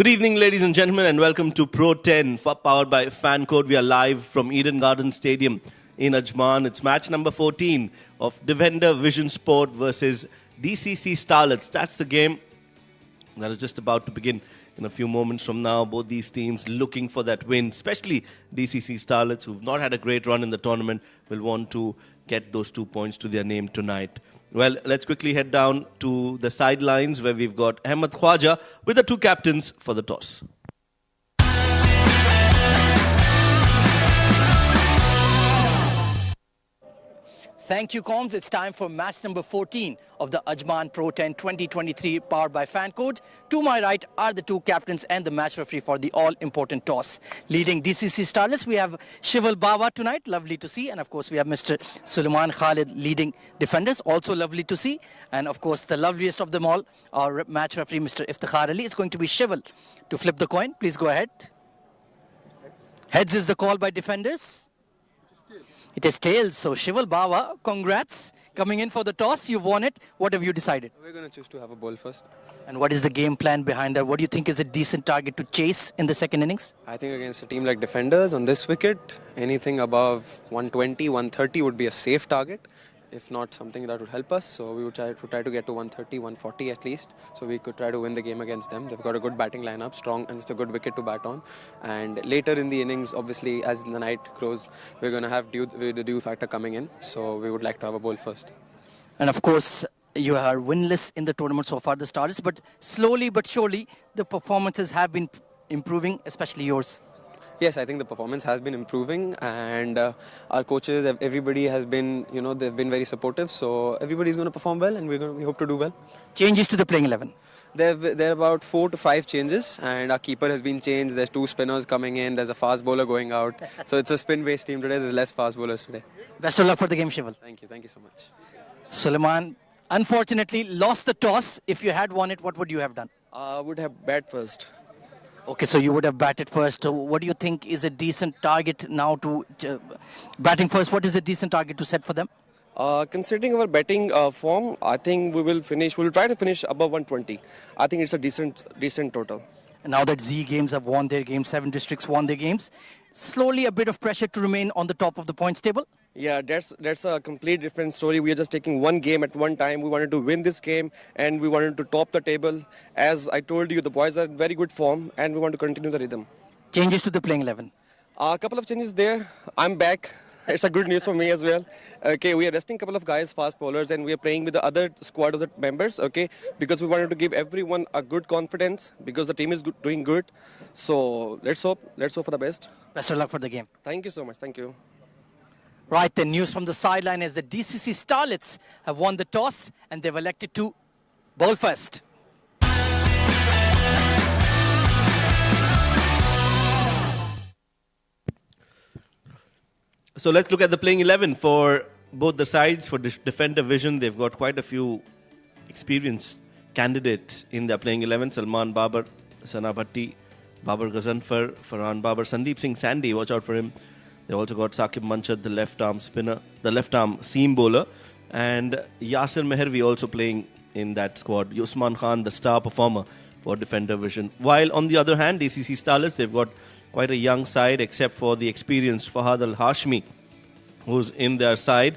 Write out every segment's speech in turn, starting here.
Good evening, ladies and gentlemen, and welcome to Pro 10, powered by Fan Code. We are live from Eden Garden Stadium in Ajman. It's match number 14 of Defender Vision Sport versus DCC Starlets. That's the game that is just about to begin in a few moments from now. Both these teams looking for that win, especially DCC Starlets, who've not had a great run in the tournament, will want to get those 2 points to their name tonight. Well, let's quickly head down to the sidelines where we've got Ahmed Khwaja with the two captains for the toss. Thank you, Combs. It's time for match number 14 of the Ajman Pro 10 2023 powered by Fan Code. To my right are the two captains and the match referee for the all-important toss. Leading DCC Starlets, we have Shival Bawa tonight, lovely to see. And of course, we have Mr. Sulaiman Khalid leading defenders, also lovely to see. And of course, the loveliest of them all, our match referee, Mr. Iftikhar Ali. It's going to be Shival to flip the coin. Please go ahead. Heads is the call by defenders. It is tails. So Shival Bawa, congrats. Coming in for the toss, you've won it. What have you decided? We're going to choose to have a ball first. And what is the game plan behind that? What do you think is a decent target to chase in the second innings? I think against a team like Defenders on this wicket, anything above 120, 130 would be a safe target. If not, something that would help us. So we would try to get to 130, 140 at least. So we could try to win the game against them. They've got a good batting lineup, strong, and it's a good wicket to bat on. And later in the innings, obviously, as the night grows, we're going to have the dew factor coming in. So we would like to have a ball first. And of course, you are winless in the tournament so far, the Starlets. But slowly but surely, the performances have been improving, especially yours. Yes, I think the performance has been improving, and our coaches, everybody has been, they've been very supportive. So everybody's going to perform well, and we hope to do well. Changes to the playing 11? There are about 4 to 5 changes, and our keeper has been changed. There's 2 spinners coming in. There's a fast bowler going out. So it's a spin-based team today. There's less fast bowlers today. Best of luck for the game, Shival. Thank you so much. Sulaiman, unfortunately, lost the toss. If you had won it, what would you have done? I would have bat first. Okay, so you would have batted first. So what do you think is a decent target now to batting first? What is a decent target to set for them? Considering our batting form, I think we'll try to finish above 120. I think it's a decent total. And now that Z Games have won their games, 7 districts won their games, slowly a bit of pressure to remain on the top of the points table? Yeah, that's a complete different story. We are just taking one game at one time. We wanted to win this game, and we wanted to top the table. As I told you, the boys are in very good form, and we want to continue the rhythm. Changes to the playing 11? A couple of changes there. I'm back. It's a good news for me as well. Okay, we are resting a couple of guys, fast bowlers, and we are playing with the other squad of the members, okay, because we wanted to give everyone a good confidence because the team is doing good. So let's hope for the best. Best of luck for the game. Thank you so much. Thank you. Right, the news from the sideline is the DCC Starlets have won the toss and they've elected to bowl first. So let's look at the playing 11 for both the sides. For Defender Vision, they've got quite a few experienced candidates in their playing 11. Salman Babar, Sana Bhatti, Babar Ghazanfar, Farhan Babar, Sandeep Singh Sandy, watch out for him. They've also got Saqib Manchad, the left-arm spinner, the left-arm seam bowler, and Yasir Mehervi also playing in that squad. Usman Khan, the star performer for Defender Vision. While on the other hand, DCC Starlets, they've got quite a young side, except for the experienced Fahad Al-Hashmi, who's in their side.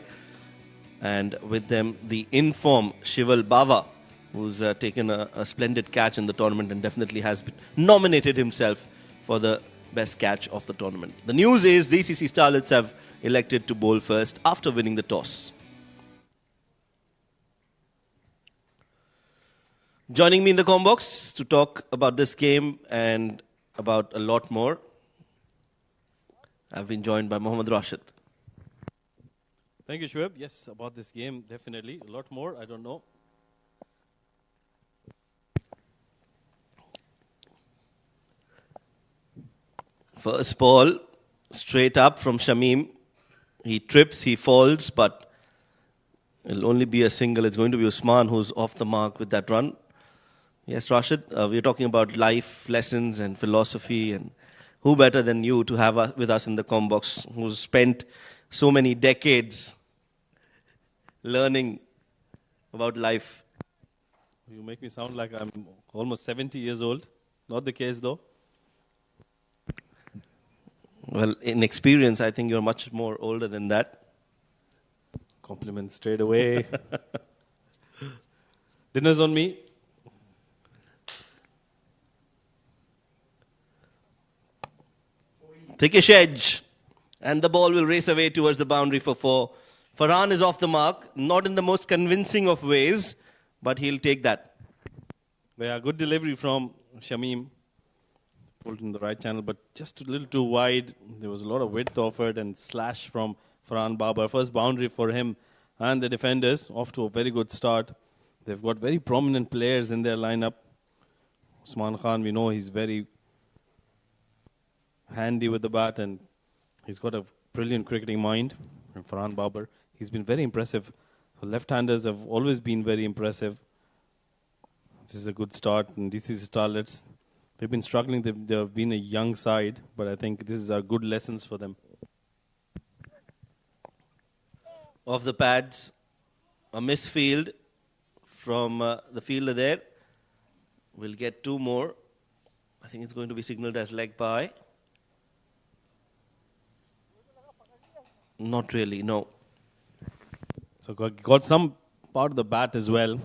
And with them, the in-form Shival Bawa, who's taken a splendid catch in the tournament and definitely has nominated himself for the best catch of the tournament. The news is DCC Starlets have elected to bowl first after winning the toss. Joining me in the comm box to talk about this game and about a lot more, I've been joined by Mohammad Rashid. Thank you, Shoaib. Yes, about this game, definitely. A lot more, I don't know. First ball, straight up from Shamim. He trips, he falls, but it'll only be a single. It's going to be Usman who's off the mark with that run. Yes, Rashid, we're talking about life lessons and philosophy, and who better than you to have with us in the comm box, who's spent so many decades learning about life. You make me sound like I'm almost 70 years old. Not the case though. Well, in experience, I think you're much more older than that. Compliments straight away. Dinner's on me. Thickish edge. And the ball will race away towards the boundary for 4. Farhan is off the mark. Not in the most convincing of ways, but he'll take that. Yeah, good delivery from Shamim. Pulled in the right channel, but just a little too wide. There was a lot of width offered and slash from Farhan Babar. First boundary for him and the defenders. Off to a very good start. They've got very prominent players in their lineup. Usman Khan, we know he's very handy with the bat and he's got a brilliant cricketing mind. And Farhan Babar, he's been very impressive. So left-handers have always been very impressive. This is a good start. And DCC Starlets, they've been struggling. They've been a young side, but I think this is our good lessons for them. Off the pads, a misfield from the fielder there. We'll get 2 more. I think it's going to be signaled as leg by. Not really, no. So got some part of the bat as well.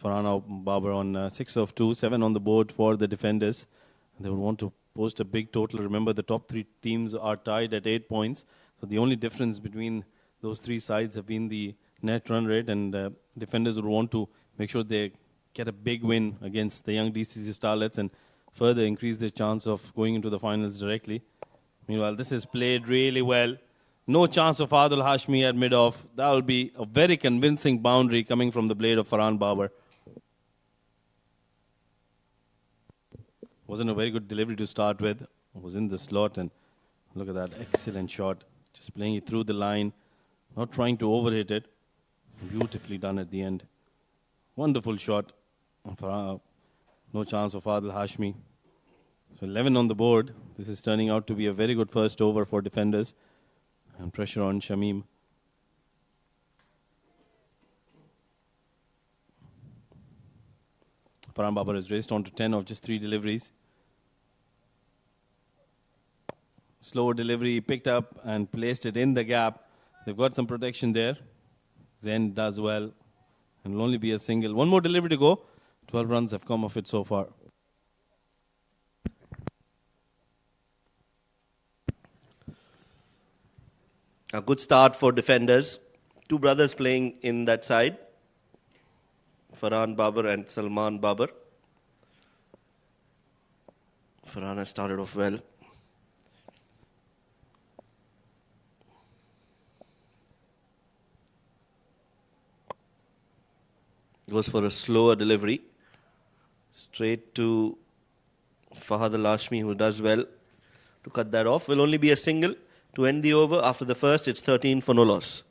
Farhan Babar on 6 of 2, 7 on the board for the defenders. They would want to post a big total. Remember, the top 3 teams are tied at 8 points. So the only difference between those 3 sides have been the net run rate, and defenders would want to make sure they get a big win against the young DCC Starlets and further increase their chance of going into the finals directly. Meanwhile, this is played really well. No chance of Adil Hashmi at mid-off. That will be a very convincing boundary coming from the blade of Farhan Babar. Wasn't a very good delivery to start with. Was in the slot, and look at that excellent shot. Just playing it through the line, not trying to overhit it. Beautifully done at the end. Wonderful shot. No chance of Adil Hashmi. So 11 on the board. This is turning out to be a very good first over for defenders. And pressure on Shamim. Farhan Babar has raced on to 10 of just 3 deliveries. Slower delivery, picked up and placed it in the gap. They've got some protection there. Zain does well. And will only be a single. 1 more delivery to go. 12 runs have come of it so far. A good start for defenders. 2 brothers playing in that side. Farhan Babar and Salman Babar. Farhan has started off well. Goes for a slower delivery. Straight to Fahad Al-Hashmi, who does well to cut that off. Will only be a single to end the over. After the first, it's 13 for no loss.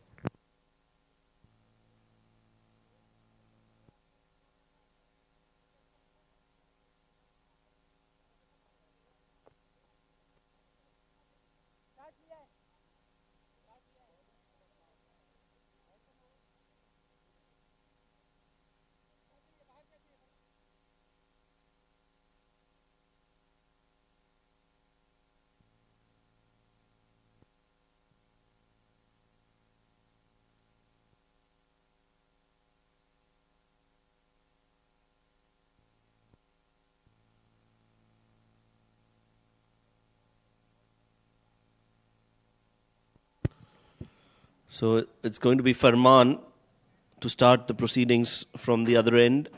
So it's going to be Farman to start the proceedings from the other end.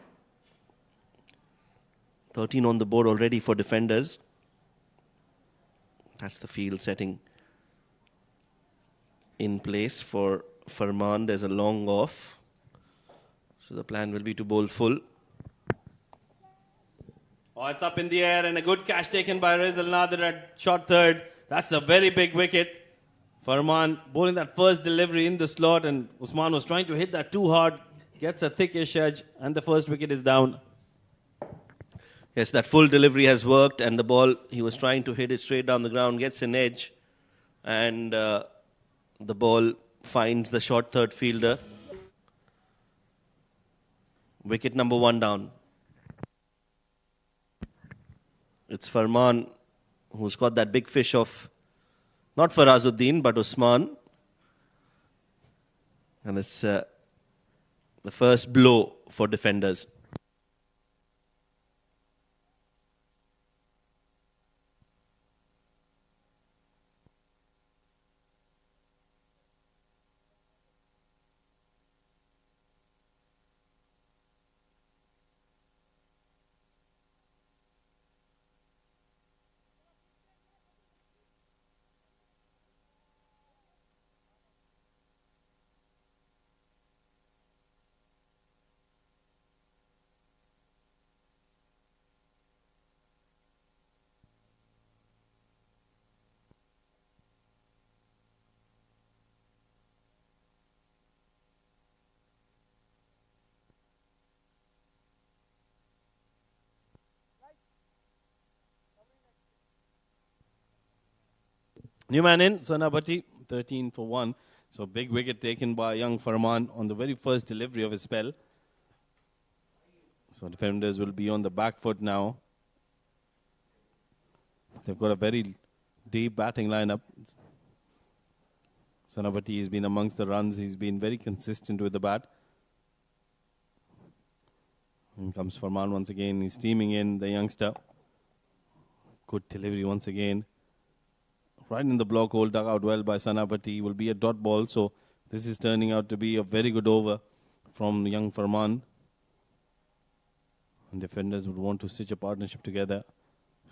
13 on the board already for defenders. That's the field setting in place for Farman. There's a long off. So the plan will be to bowl full. Oh, it's up in the air and a good catch taken by Rizal Nadir at short third. That's a very big wicket. Farman bowling that first delivery in the slot, and Usman was trying to hit that too hard. Gets a thickish edge, and the first wicket is down. Yes, that full delivery has worked, and the ball, he was trying to hit it straight down the ground, gets an edge, and the ball finds the short third fielder. Wicket number 1 down. It's Farman who's got that big fish of not Farazuddin but Usman. And it's the first blow for defenders. New man in, Sanabati, 13 for 1. So big wicket taken by young Farman on the very first delivery of his spell. So defenders will be on the back foot now. They've got a very deep batting lineup. Sanabati has been amongst the runs. He's been very consistent with the bat. In comes Farman once again. He's teaming in the youngster. Good delivery once again. Right in the block hole, dug out well by Sanabati. Will be a dot ball. So this is turning out to be a very good over from young Farman. And defenders would want to stitch a partnership together.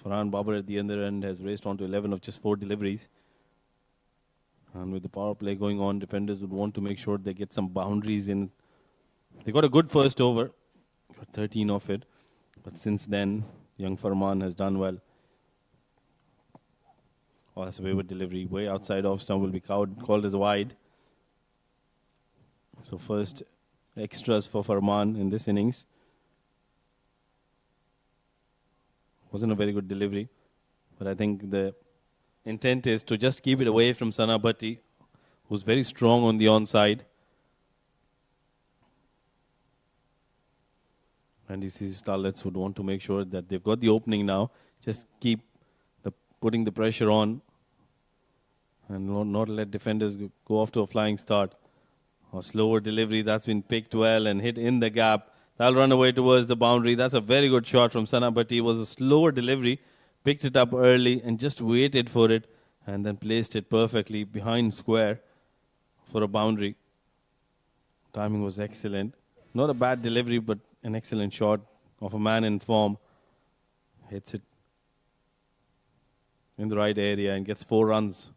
Farhan Babar at the other end has raced on to 11 of just 4 deliveries. And with the power play going on, defenders would want to make sure they get some boundaries in. They got a good first over. Got 13 of it. But since then, young Farman has done well. Oh, that's a wayward delivery. Way outside off stump will be called as wide. So first extras for Farman in this innings. Wasn't a very good delivery. But I think the intent is to just keep it away from Sanabati, who's very strong on the onside. And DCC Starlets would want to make sure that they've got the opening now. Just keep putting the pressure on and not let defenders go off to a flying start. A slower delivery that's been picked well and hit in the gap. That'll run away towards the boundary. That's a very good shot from Sanabati. It was a slower delivery. Picked it up early and just waited for it and then placed it perfectly behind square for a boundary. Timing was excellent. Not a bad delivery, but an excellent shot of a man in form. Hits it in the right area and gets 4 runs.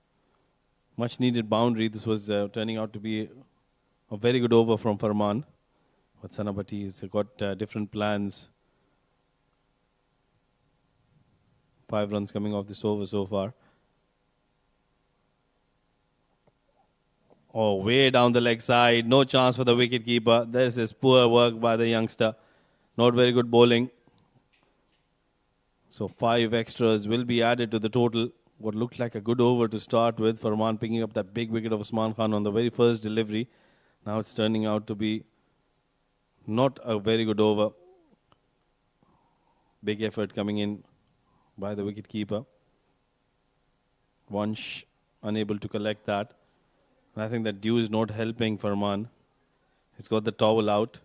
Much needed boundary. This was turning out to be a very good over from Farman. But Sanabati has got different plans. 5 runs coming off this over so far. Oh, way down the leg side. No chance for the wicket keeper. This is poor work by the youngster. Not very good bowling. So 5 extras will be added to the total. What looked like a good over to start with. Farman picking up that big wicket of Usman Khan on the very first delivery. Now it's turning out to be not a very good over. Big effort coming in by the wicket keeper. Vansh unable to collect that. And I think that dew is not helping Farman. He's got the towel out.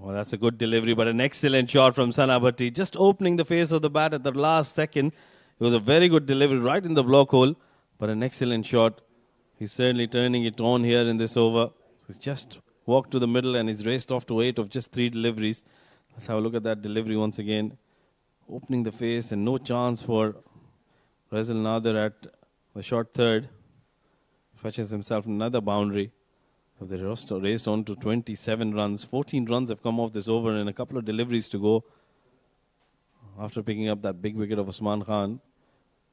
Oh, that's a good delivery, but an excellent shot from Sanabati. Just opening the face of the bat at the last second. It was a very good delivery right in the block hole, but an excellent shot. He's certainly turning it on here in this over. He's just walked to the middle and he's raced off to 8 of just 3 deliveries. Let's have a look at that delivery once again. Opening the face and no chance for Rizal Nadir at the short third. Fetches himself another boundary. So they raced on to 27 runs. 14 runs have come off this over and a couple of deliveries to go. After picking up that big wicket of Usman Khan,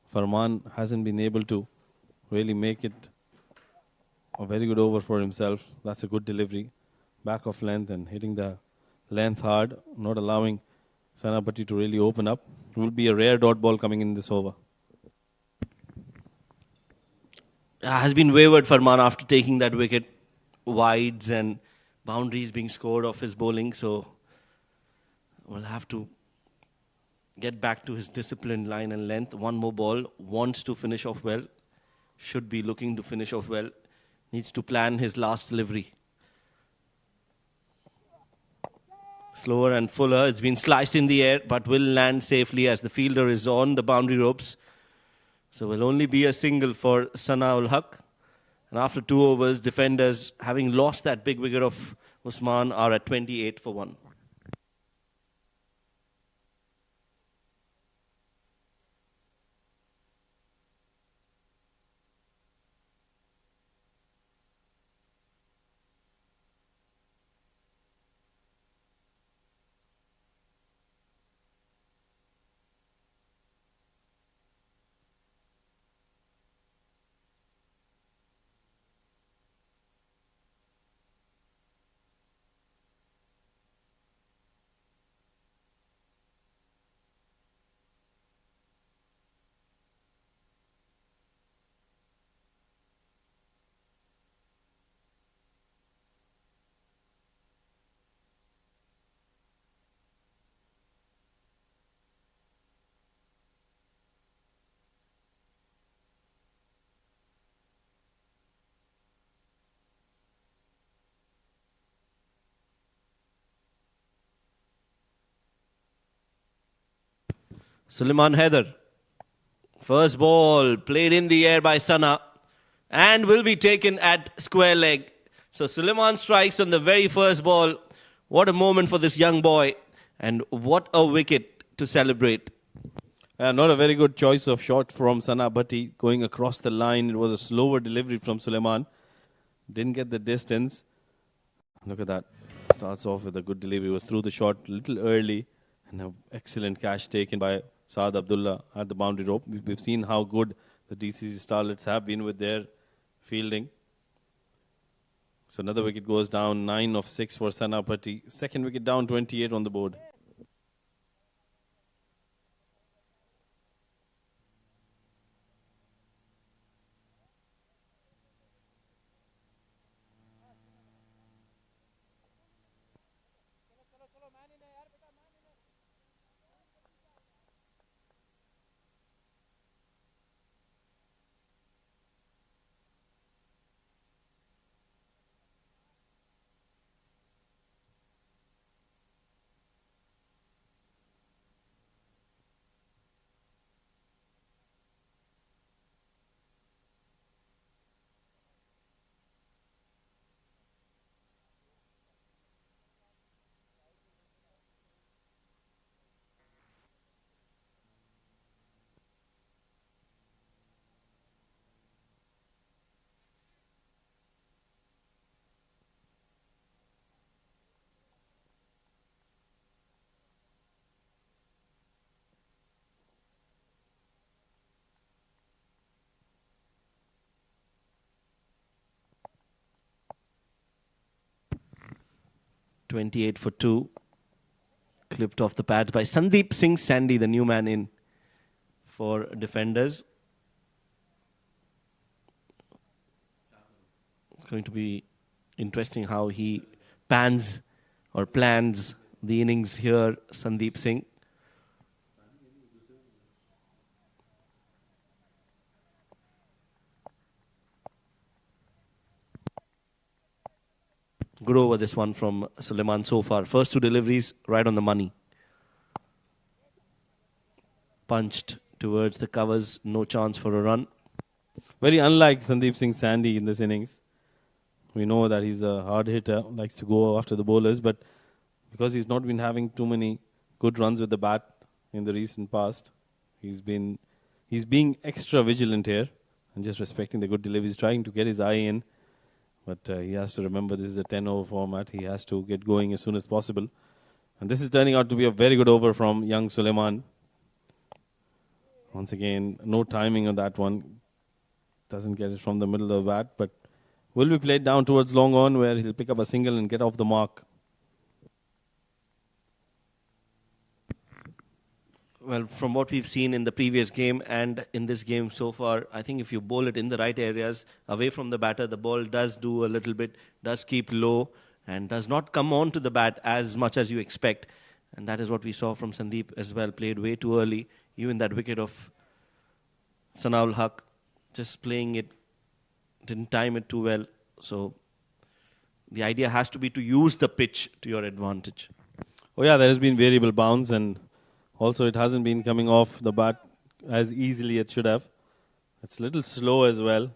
Farman hasn't been able to really make it a very good over for himself. That's a good delivery. Back of length and hitting the length hard, not allowing Sanabati to really open up. It will be a rare dot ball coming in this over. has been wavered, Farman, after taking that wicket. Wides and boundaries being scored off his bowling. So we'll have to get back to his disciplined line and length. One more ball. Wants to finish off well. Should be looking to finish off well. Needs to plan his last delivery. Slower and fuller. It's been sliced in the air, but will land safely as the fielder is on the boundary ropes. So will only be a single for Sana ul Haq. And after 2 overs, defenders, having lost that big wicket of Usman, are at 28 for 1. Suleiman Haider. First ball played in the air by Sana and will be taken at square leg. So Suleiman strikes on the very first ball. What a moment for this young boy, and what a wicket to celebrate. Not a very good choice of shot from Sana Bhatti going across the line. It was a slower delivery from Suleiman. Didn't get the distance. Look at that. Starts off with a good delivery. Was through the shot a little early, and an excellent catch taken by Saad Abdullah at the boundary rope. We've seen how good the DCC Starlets have been with their fielding. So another wicket goes down, 9 of 6 for Sana Bhatti. Second wicket down, 28 on the board. .28 for 2. Clipped off the pads by Sandeep Singh Sandy, the new man in for defenders. It's going to be interesting how he plans the innings here, Sandeep Singh. Good over this one from Suleiman so far. First 2 deliveries right on the money. Punched towards the covers, no chance for a run. Very unlike Sandeep Singh Sandy in this innings. We know that he's a hard hitter, likes to go after the bowlers, but because he's not been having too many good runs with the bat in the recent past, he's being extra vigilant here and just respecting the good deliveries, trying to get his eye in. But he has to remember this is a 10-over format. He has to get going as soon as possible. And this is turning out to be a very good over from young Suleiman. Once again, no timing on that one. Doesn't get it from the middle of the bat, but will be played down towards long on where he'll pick up a single and get off the mark. Well, from what we've seen in the previous game and in this game so far, I think if you bowl it in the right areas, away from the batter, the ball does do a little bit, does keep low, and does not come on to the bat as much as you expect. And that is what we saw from Sandeep as well. Played way too early. Even that wicket of Sanaul Haq, just playing it, didn't time it too well. So the idea has to be to use the pitch to your advantage. Oh yeah, there has been variable bounce, and also it hasn't been coming off the bat as easily it should have. It's a little slow as well.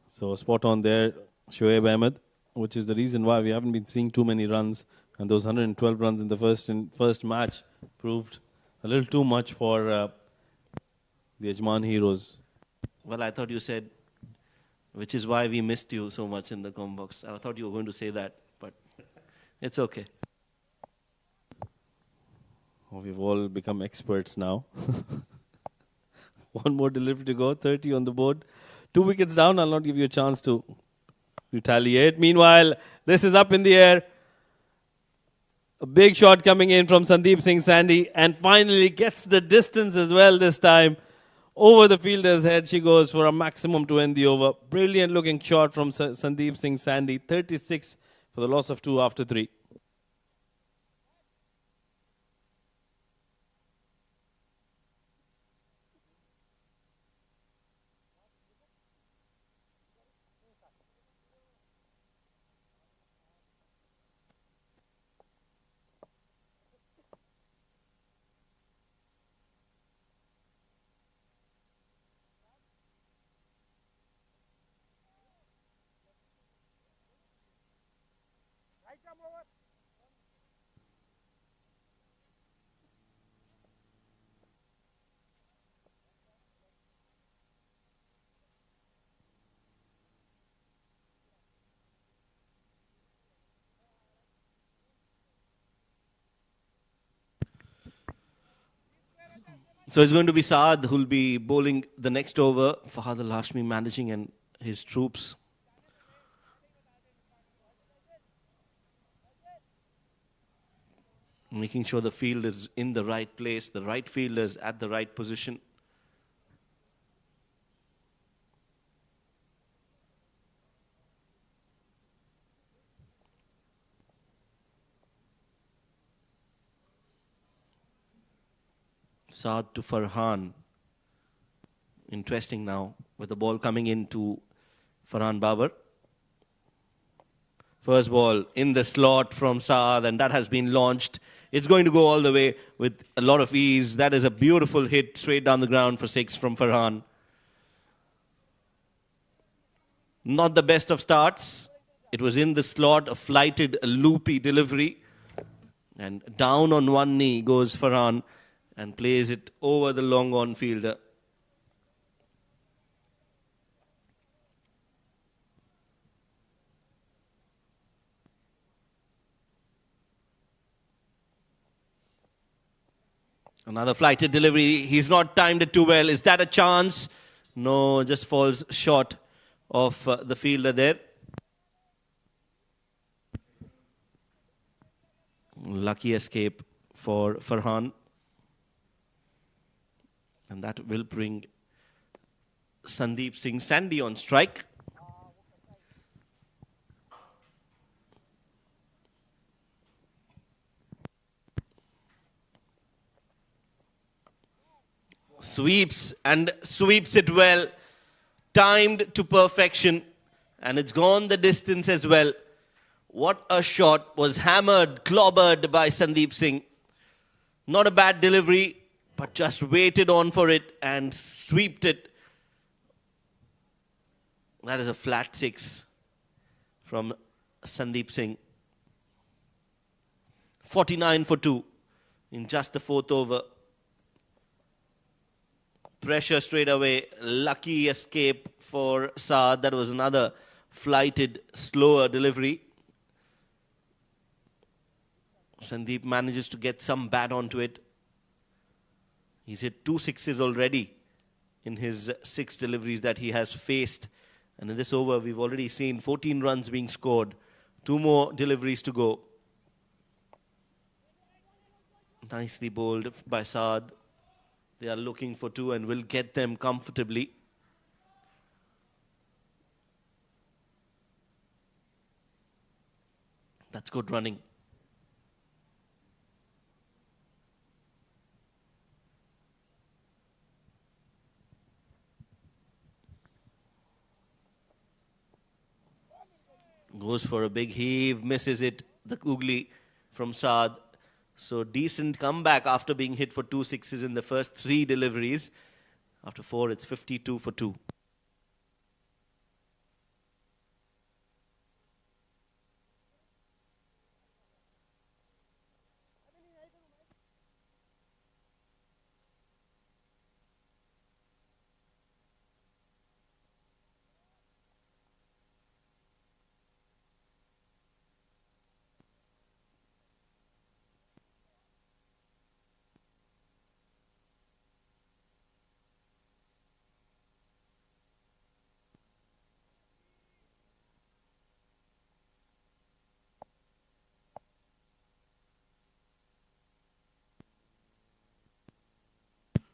So spot on there, Shoaib Ahmed, which is the reason why we haven't been seeing too many runs. And those 112 runs in the first match proved a little too much for the Ajman heroes. Well, I thought you said, which is why we missed you so much in the com box. I thought you were going to say that, but it's okay. Oh, we've all become experts now. One more delivery to go, 30 on the board. 2 wickets down, I'll not give you a chance to retaliate. Meanwhile, this is up in the air. A big shot coming in from Sandeep Singh Sandhi, and finally gets the distance as well this time. Over the fielder's head she goes for a maximum to end the over. Brilliant looking shot from Sandeep Singh Sandhi. 36 for the loss of 2 after 3. So it's going to be Saad who'll be bowling the next over. Fahad Al-Hashmi managing and his troops. Making sure the field is in the right place, the right fielders at the right position. Saad to Farhan. Interesting now with the ball coming into Farhan Babar. First ball in the slot from Saad, and that has been launched. It's going to go all the way with a lot of ease. That is a beautiful hit straight down the ground for 6 from Farhan. Not the best of starts. It was in the slot, a flighted, a loopy delivery. And down on one knee goes Farhan and plays it over the long on fielder. Another flighted delivery. He's not timed it too well. Is that a chance? No, just falls short of the fielder there. Lucky escape for Farhan. And that will bring Sandeep Singh Sandhi on strike. Sweeps and sweeps it well. Timed to perfection. And it's gone the distance as well. What a shot. Was hammered, clobbered by Sandeep Singh. Not a bad delivery, but just waited on for it and sweeped it. That is a flat 6 from Sandeep Singh. 49 for 2 in just the 4th over. Pressure straight away. Lucky escape for Saad. That was another flighted, slower delivery. Sandeep manages to get some bat onto it. He's hit 2 sixes already in his 6 deliveries that he has faced. And in this over, we've already seen 14 runs being scored. 2 more deliveries to go. Nicely bowled by Saad. They are looking for two and will get them comfortably. That's good running. Goes for a big heave, misses it, the googly from Saad. So decent comeback after being hit for 2 sixes in the first 3 deliveries. After 4, it's 52 for 2.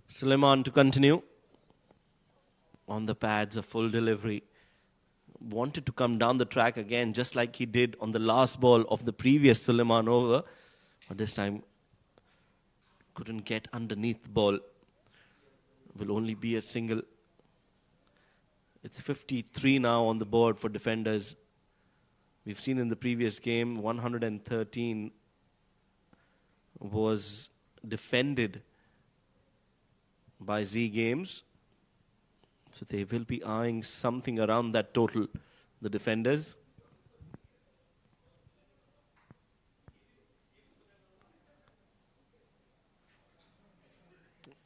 Suleiman to continue. On the pads, a full delivery. Wanted to come down the track again, just like he did on the last ball of the previous Suleiman over. But this time, couldn't get underneath the ball. Will only be a single. It's 53 now on the board for defenders. We've seen in the previous game, 113 was defended by Z Games. So they will be eyeing something around that total, the defenders.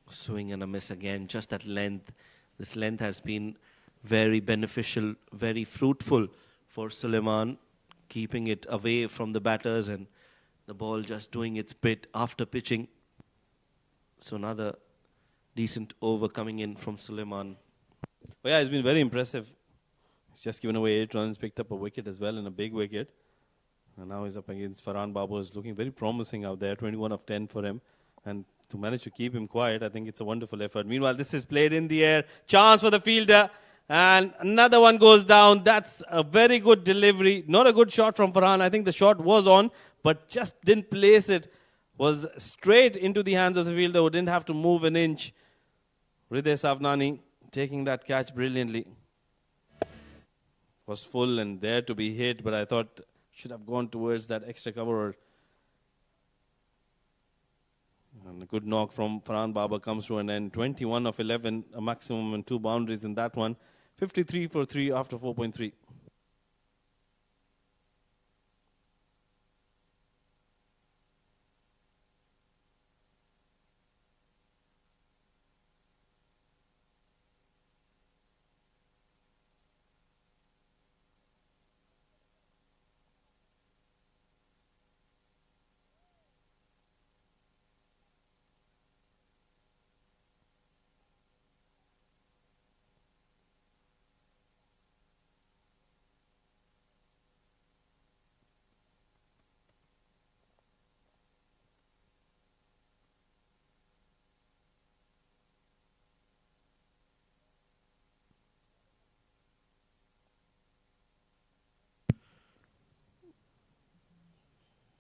Swing and a miss again, just that length. This length has been very beneficial, very fruitful for Suleiman, keeping it away from the batters and the ball just doing its bit after pitching. So another decent over coming in from Suleiman. Well, yeah, it's been very impressive. He's just given away 8 runs, picked up a wicket as well, and a big wicket. And now he's up against Farhan Babar, who's looking very promising out there, 21 of 10 for him. And to manage to keep him quiet, I think it's a wonderful effort. Meanwhile, this is played in the air. Chance for the fielder. And another one goes down. That's a very good delivery. Not a good shot from Farhan. I think the shot was on, but just didn't place it. Was straight into the hands of the fielder who didn't have to move an inch. Hriday Savnani taking that catch brilliantly. Was full and there to be hit, but I thought should have gone towards that extra cover. And a good knock from Farhan Babar comes to an end. 21 of 11, a maximum and 2 boundaries in that one. 53 for 3 after 4.3.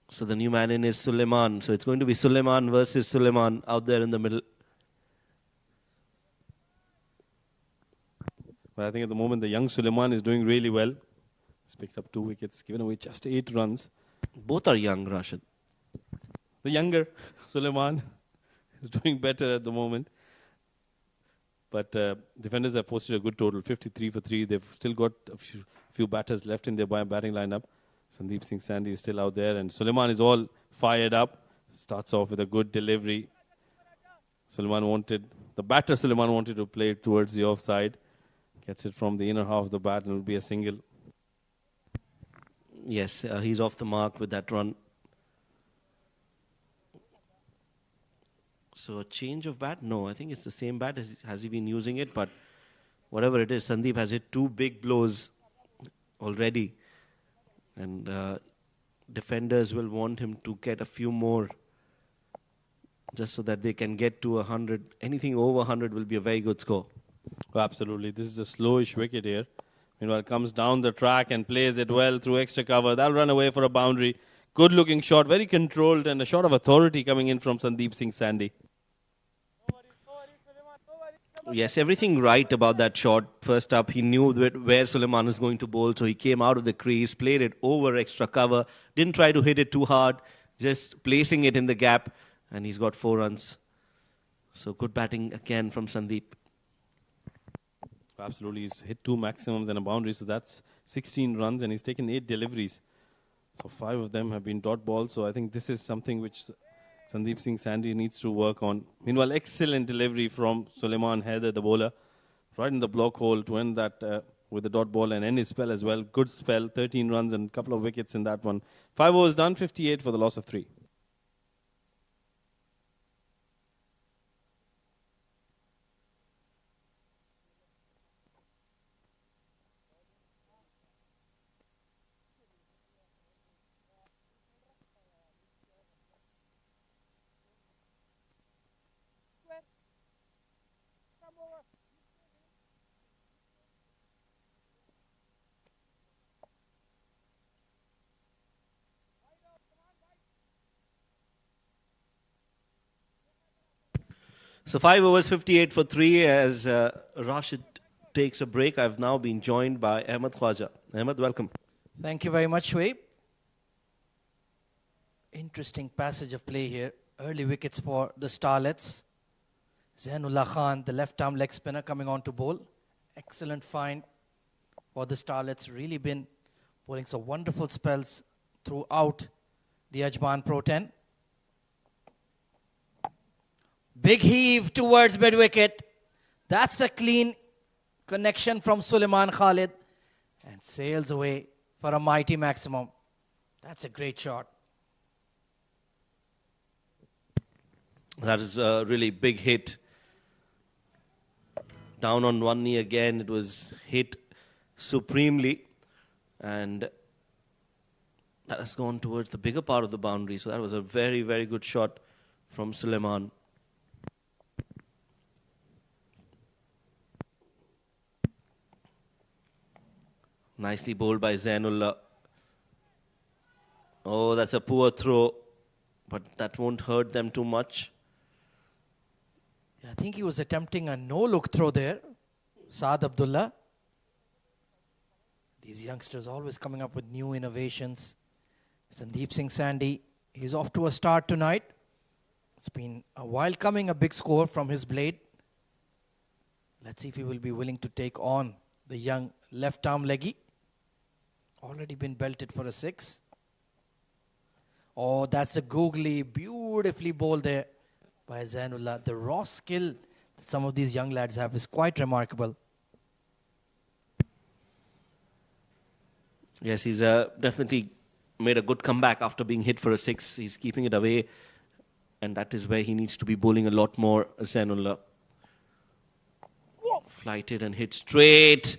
So the new man in is Suleiman. So it's going to be Suleiman versus Suleiman out there in the middle. But I think at the moment the young Suleiman is doing really well. He's picked up 2 wickets, given away just 8 runs. Both are young, Rashid. The younger Suleiman is doing better at the moment. But defenders have posted a good total, 53 for 3. They've still got a few batters left in their batting lineup. Sandeep Singh Sandhi is still out there, and Suleiman is all fired up. Starts off with a good delivery. The batter Suleiman wanted to play it towards the offside. Gets it from the inner half of the bat, and it will be a single. Yes, he's off the mark with that run. So a change of bat? No, I think it's the same bat. Has he been using it? But whatever it is, Sandeep has hit 2 big blows already. And defenders will want him to get a few more just so that they can get to 100. Anything over 100 will be a very good score. Oh, absolutely. This is a slowish wicket here. Meanwhile, comes down the track and plays it well through extra cover. That'll run away for a boundary. Good looking shot, very controlled, and a shot of authority coming in from Sandeep Singh Sandhi. Yes, everything right about that shot. First up, he knew where Suleiman is going to bowl, so he came out of the crease, played it over extra cover, didn't try to hit it too hard, just placing it in the gap, and he's got 4 runs. So good batting again from Sandeep. Absolutely, he's hit 2 maximums and a boundary, so that's 16 runs, and he's taken 8 deliveries. So 5 of them have been dot balls, so I think this is something which Sandeep Singh Sandhi needs to work on. Meanwhile, excellent delivery from Suleiman Haider, the bowler, right in the block hole to end that with the dot ball and end his spell as well. Good spell, 13 runs and a couple of wickets in that one. 5 overs done, 58 for the loss of 3. So 5 overs, 58 for 3 as Rashid takes a break. I've now been joined by Ahmed Khwaja. Ahmed, welcome. Thank you very much, Shoaib. Interesting passage of play here. Early wickets for the Starlets. Zainullah Khan, the left-arm leg spinner, coming on to bowl. Excellent find for the Starlets. Really been bowling some wonderful spells throughout the Ajman Pro 10. Big heave towards mid-wicket. That's a clean connection from Suleiman Khalid. And sails away for a mighty maximum. That's a great shot. That is a really big hit. Down on one knee again. It was hit supremely. And that has gone towards the bigger part of the boundary. So that was a very, very good shot from Suleiman. Nicely bowled by Zainullah. Oh, that's a poor throw. But that won't hurt them too much. I think he was attempting a no-look throw there. Saad Abdullah. These youngsters always coming up with new innovations. Sandeep Singh Sandhi, he's off to a start tonight. It's been a while coming, a big score from his blade. Let's see if he will be willing to take on the young left-arm leggy. Already been belted for a 6. Oh, that's a googly, beautifully bowled there by Zainullah. The raw skill that some of these young lads have is quite remarkable. Yes, he's definitely made a good comeback after being hit for a 6. He's keeping it away. And that is where he needs to be bowling a lot more, Zainullah. Flighted and hit straight.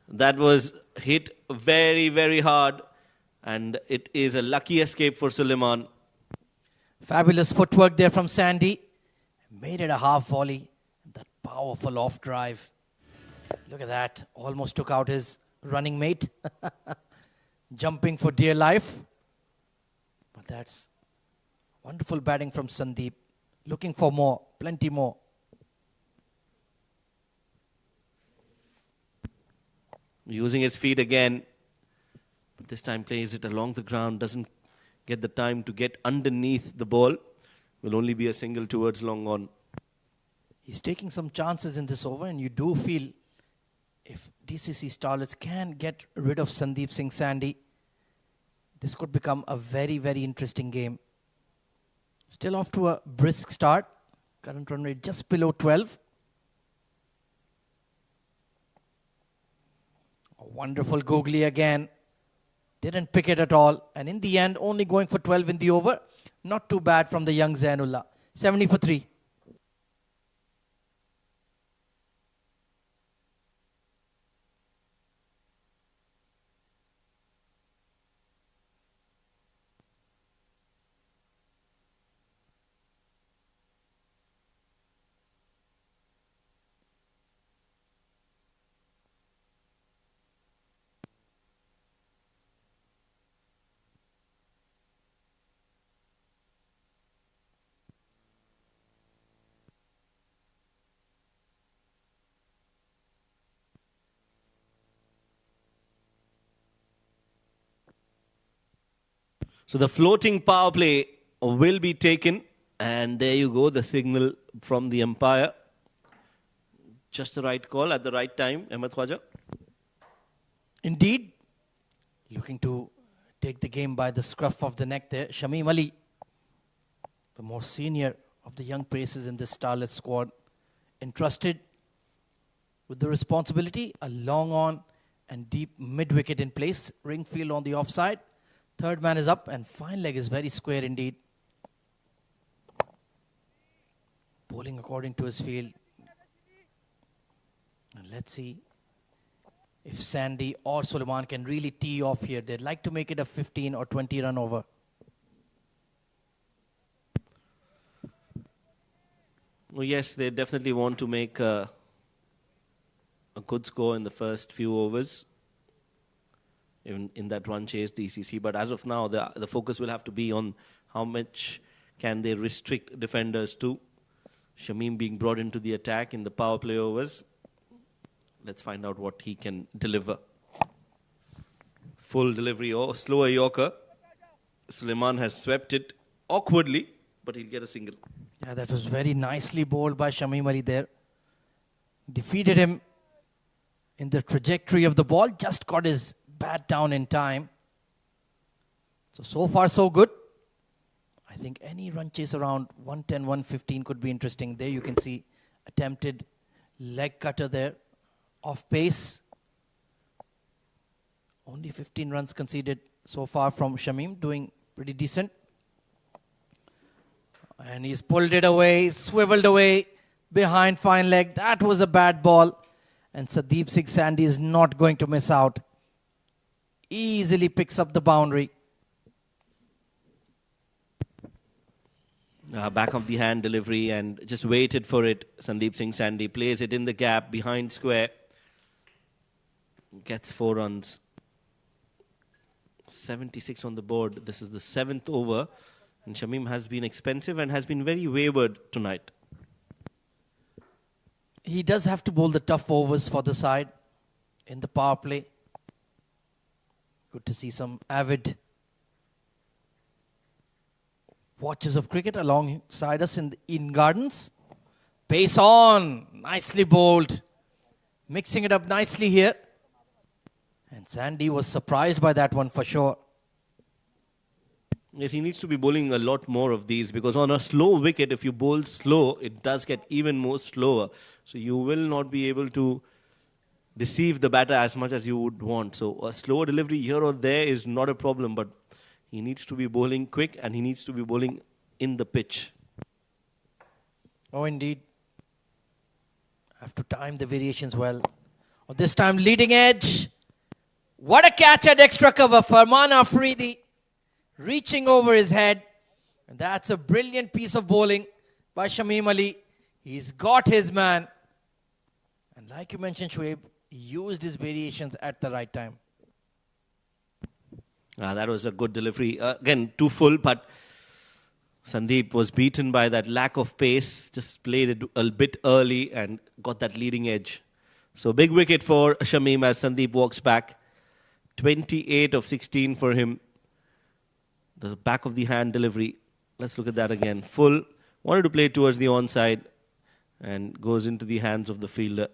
That was hit very, very hard. And it is a lucky escape for Suleiman. Fabulous footwork there from Sandy. Made it a half volley. That powerful off drive. Look at that. Almost took out his running mate. Jumping for dear life. But that's wonderful batting from Sandeep. Looking for more. Plenty more. Using his feet again. But this time plays it along the ground. Doesn't get the time to get underneath the ball. Will only be a single towards long on. He's taking some chances in this over, and you do feel if DCC Starlets can get rid of Sandeep Singh Sandhi, this could become a very, very interesting game. Still off to a brisk start. Current run rate just below 12. A wonderful googly again. Didn't pick it at all. And in the end, only going for 12 in the over. Not too bad from the young Zainullah. 70 for 3. So the floating power play will be taken. And there you go, the signal from the umpire. Just the right call at the right time, Ahmed Khwaja. Indeed, looking to take the game by the scruff of the neck there. Shamim Ali, the more senior of the young paces in this Starlets squad, entrusted with the responsibility, a long on and deep mid-wicket in place. Ringfield on the offside. Third man is up and fine leg is very square indeed. Bowling according to his field. And let's see if Sandy or Suleiman can really tee off here. They'd like to make it a 15 or 20 run over. Well, yes, they definitely want to make a good score in the first few overs in that run chase DCC. But as of now, the focus will have to be on how much can they restrict defenders to. Shamim being brought into the attack in the power play overs. Let's find out what he can deliver. Full delivery or slower Yorker. Suleiman has swept it awkwardly, but he'll get a single. Yeah, that was very nicely bowled by Shamim Ali there. Defeated him in the trajectory of the ball. Just got his bat down in time. So far so good. I think any run chase around 110, 115 could be interesting. There you can see attempted leg cutter there. Off pace. Only 15 runs conceded so far from Shamim. Doing pretty decent. And he's pulled it away, swiveled away behind fine leg. That was a bad ball. And Sandeep Singh Sandy is not going to miss out. Easily picks up the boundary. Back of the hand delivery and just waited for it. Sandeep Singh Sandy plays it in the gap behind square. Gets 4 runs. 76 on the board. This is the 7th over. And Shamim has been expensive and has been very wayward tonight. He does have to bowl the tough overs for the side in the power play. Good to see some avid watchers of cricket alongside us in the Eden Gardens. Pace on. Nicely bowled. Mixing it up nicely here. And Sandy was surprised by that one for sure. Yes, he needs to be bowling a lot more of these because on a slow wicket, if you bowl slow, it does get even more slower. So you will not be able to deceive the batter as much as you would want. So a slower delivery here or there is not a problem, but he needs to be bowling quick and he needs to be bowling in the pitch. Oh, indeed. Have to time the variations well. Oh, this time leading edge. What a catch at extra cover. Farman Afridi reaching over his head. And that's a brilliant piece of bowling by Shamim Ali. He's got his man. And like you mentioned, Shoaib, he used his variations at the right time. That was a good delivery. Again, too full, but Sandeep was beaten by that lack of pace. Just played it a bit early and got that leading edge. So big wicket for Shamim as Sandeep walks back. 28 of 16 for him. The back of the hand delivery. Let's look at that again. Full. Wanted to play towards the onside and goes into the hands of the fielder.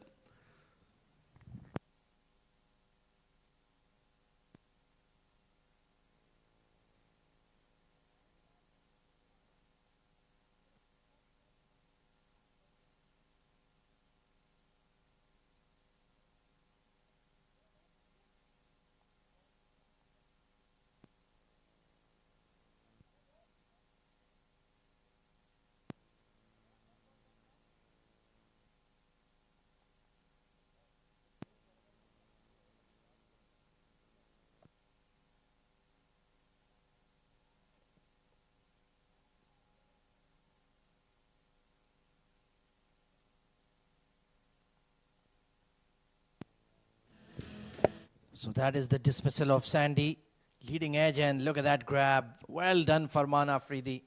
So that is the dismissal of Sandy. Leading edge, and look at that grab. Well done, Farman Afridi.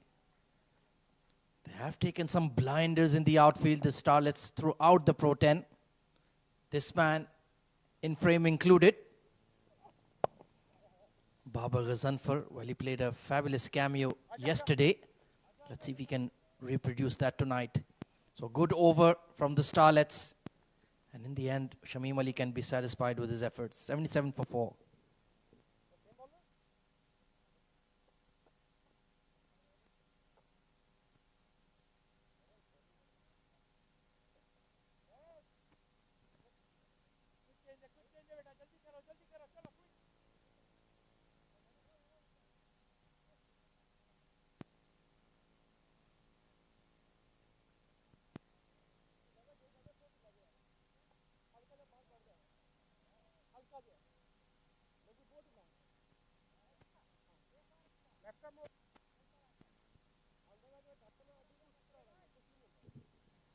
They have taken some blinders in the outfield, the Starlets, throughout the Pro 10. This man in frame included. Babar Ghazanfar, well, he played a fabulous cameo yesterday. Let's see if we can reproduce that tonight. So good over from the Starlets. And in the end, Shamim Ali can be satisfied with his efforts. 77 for 4.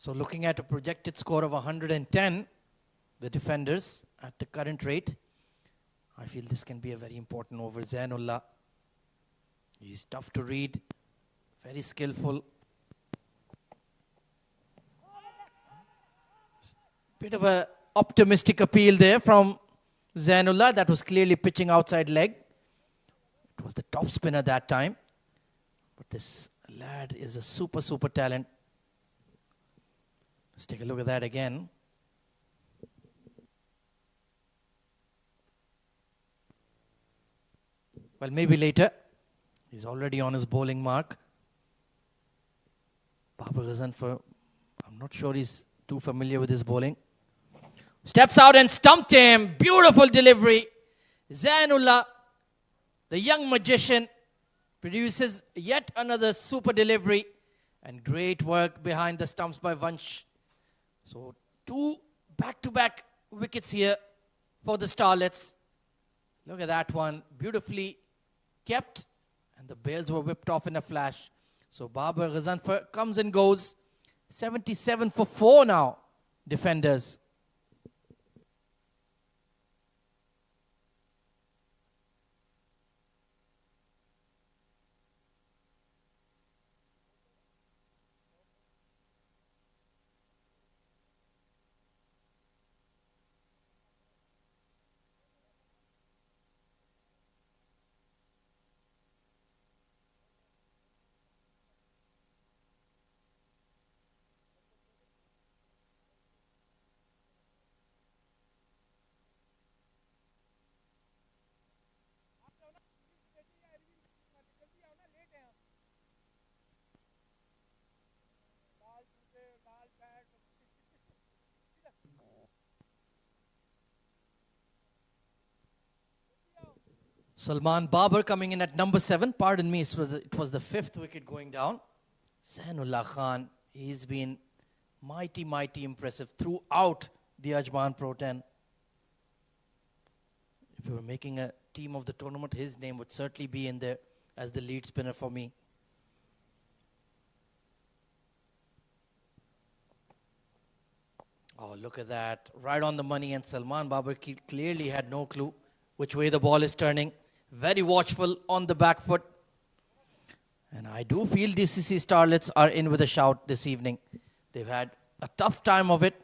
So looking at a projected score of 110, the defenders at the current rate, I feel this can be a very important over. Zainullah, he's tough to read, very skillful. Bit of a optimistic appeal there from Zainullah. That was clearly pitching outside leg. It was the top spinner that time. But this lad is a super, super talent. Let's take a look at that again. Well, maybe later. He's already on his bowling mark. Babar Ghazanfar, I'm not sure he's too familiar with his bowling. Steps out and stumped him. Beautiful delivery. Zainullah, the young magician, produces yet another super delivery. And great work behind the stumps by Vansh. So 2 back-to-back wickets here for the Starlets. Look at that one. Beautifully kept. And the bails were whipped off in a flash. So Babar Ghazanfar comes and goes. 77 for 4 now, defenders. Salman Babar coming in at number 7. Pardon me, it was the 5th wicket going down. Zainullah Khan, he's been mighty, mighty impressive throughout the Ajman Pro 10. If we were making a team of the tournament, his name would certainly be in there as the lead spinner for me. Oh, look at that. Right on the money, and Salman Babar clearly had no clue which way the ball is turning. Very watchful on the back foot. And I do feel DCC Starlets are in with a shout this evening. They've had a tough time of it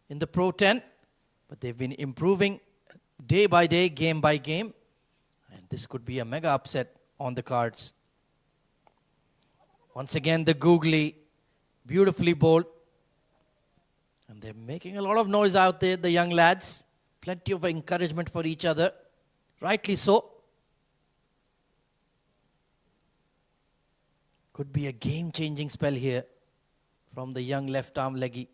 in the Pro 10, but they've been improving day by day, game by game. And this could be a mega upset on the cards. Once again, the googly, beautifully bowled. And they're making a lot of noise out there, the young lads. Plenty of encouragement for each other. Rightly so. Could be a game-changing spell here from the young left-arm leggy.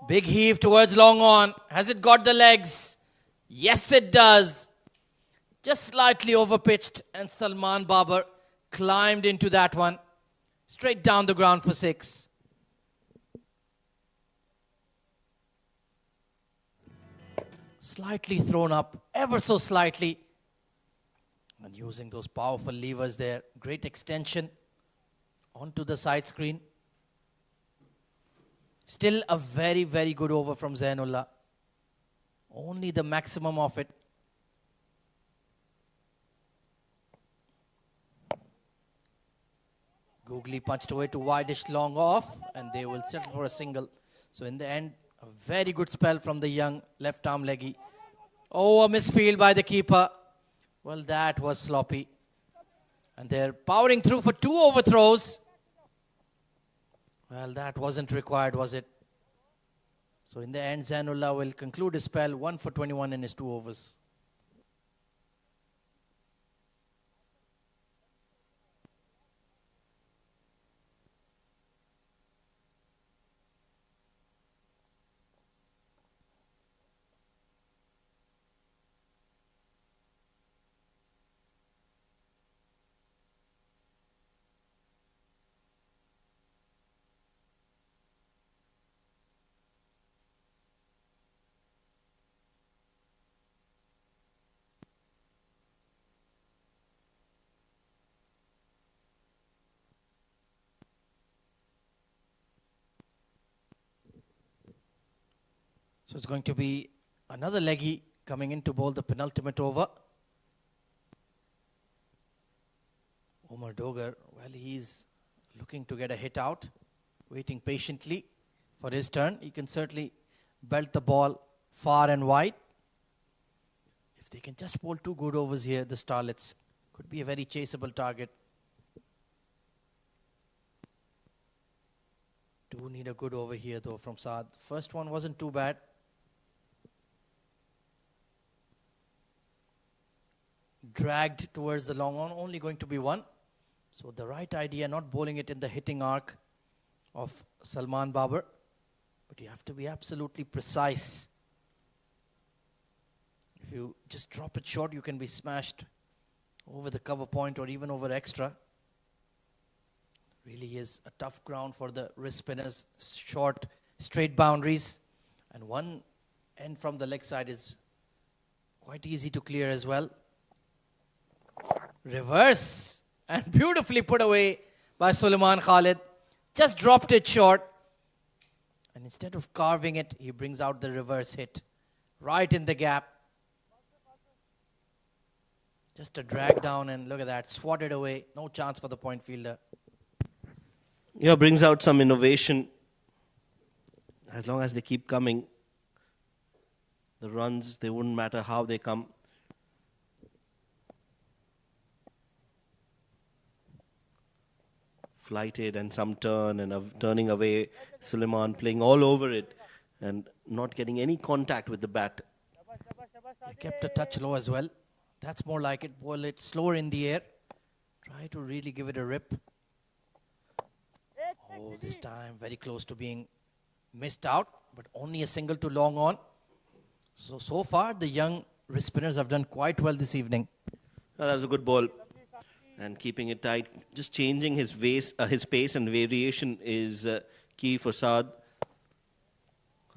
Big heave towards long on. Has it got the legs? Yes, it does. Just slightly overpitched, and Salman Babar climbed into that one. Straight down the ground for 6. Slightly thrown up, ever so slightly. And using those powerful levers there. Great extension onto the side screen. Still a very, very good over from Zainullah. Only the maximum of it. Googly punched away to wideish long off, and they will settle for a single. So in the end, a A very good spell from the young left arm leggy. Oh, a misfield by the keeper. Well, that was sloppy. And they're powering through for 2 overthrows. Well, that wasn't required, was it? So in the end, Zainullah will conclude his spell 1 for 21 in his 2 overs. So it's going to be another leggy coming in to bowl the penultimate over. Omar Dogar, well, he's looking to get a hit out, waiting patiently for his turn. He can certainly belt the ball far and wide. If they can just bowl 2 good overs here, the Starlets could be a very chaseable target. Do need a good over here though from Saad. First one wasn't too bad. Dragged towards the long on, only going to be 1. So the right idea, not bowling it in the hitting arc of Salman Babar. But you have to be absolutely precise. If you just drop it short, you can be smashed over the cover point or even over extra. Really is a tough ground for the wrist spinners. Short, straight boundaries. And one end from the leg side is quite easy to clear as well. Reverse. And beautifully put away by Sulaiman Khalid. Just dropped it short. And instead of carving it, he brings out the reverse hit. Right in the gap. Just a drag down and look at that. Swatted away. No chance for the point fielder. Yeah, brings out some innovation. As long as they keep coming, the runs, they wouldn't matter how they come. Flighted and some turn and turning away. Sulaiman playing all over it and not getting any contact with the bat. They kept a touch low as well. That's more like it. Boil it slower in the air. Try to really give it a rip. Oh, this time very close to being missed out, but only a single to long on. So far, the young wrist spinners have done quite well this evening. That was a good ball. And keeping it tight. Just changing his pace and variation is key for Saad.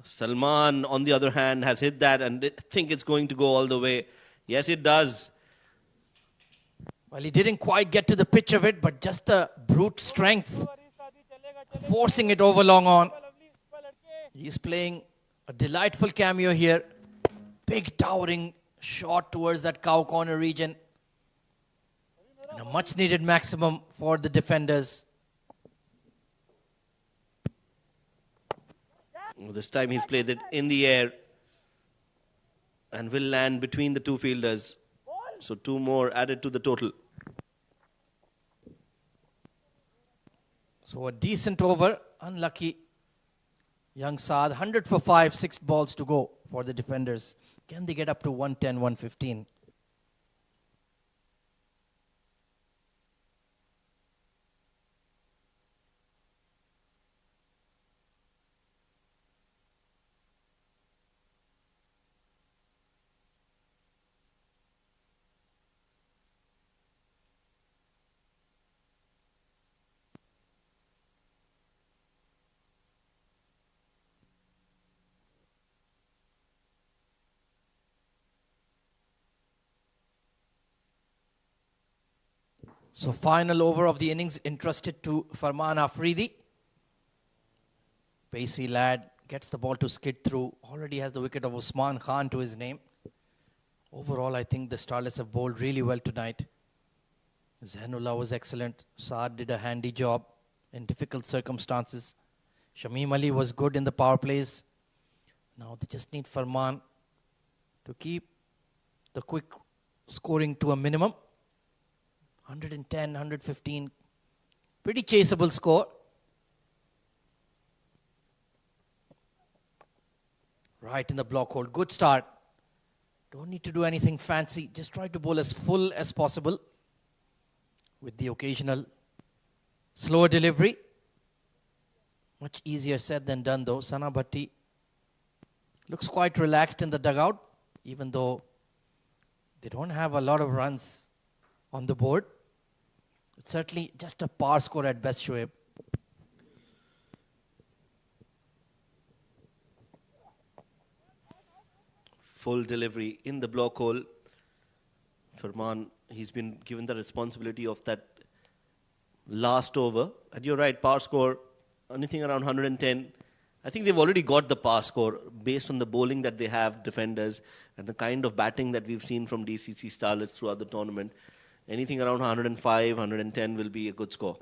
Salman, on the other hand, has hit that and I think it's going to go all the way. Yes, it does. Well, he didn't quite get to the pitch of it, but just the brute strength. Forcing it over long on. He's playing a delightful cameo here. Big towering shot towards that cow corner region. And a much needed maximum for the defenders. This time he's played it in the air and will land between the 2 fielders. So 2 more added to the total. So a decent over, unlucky. Young Saad, 100 for 5, 6 balls to go for the defenders. Can they get up to 110, 115? So final over of the innings entrusted to Farman Afridi. Pacey lad gets the ball to skid through. Already has the wicket of Usman Khan to his name. Overall, I think the Starlets have bowled really well tonight. Zainullah was excellent. Saad did a handy job in difficult circumstances. Shamim Ali was good in the power plays. Now they just need Farman to keep the quick scoring to a minimum. 110, 115. Pretty chaseable score. Right in the block hold. Good start. Don't need to do anything fancy. Just try to bowl as full as possible with the occasional slower delivery. Much easier said than done though. Sana Bhatti looks quite relaxed in the dugout, even though they don't have a lot of runs on the board. It's certainly just a par score at best, Shoaib. Full delivery in the block hole. Farman, he's been given the responsibility of that last over. And you're right, par score, anything around 110. I think they've already got the par score based on the bowling that they have, defenders, and the kind of batting that we've seen from DCC Starlets throughout the tournament. Anything around 105, 110 will be a good score.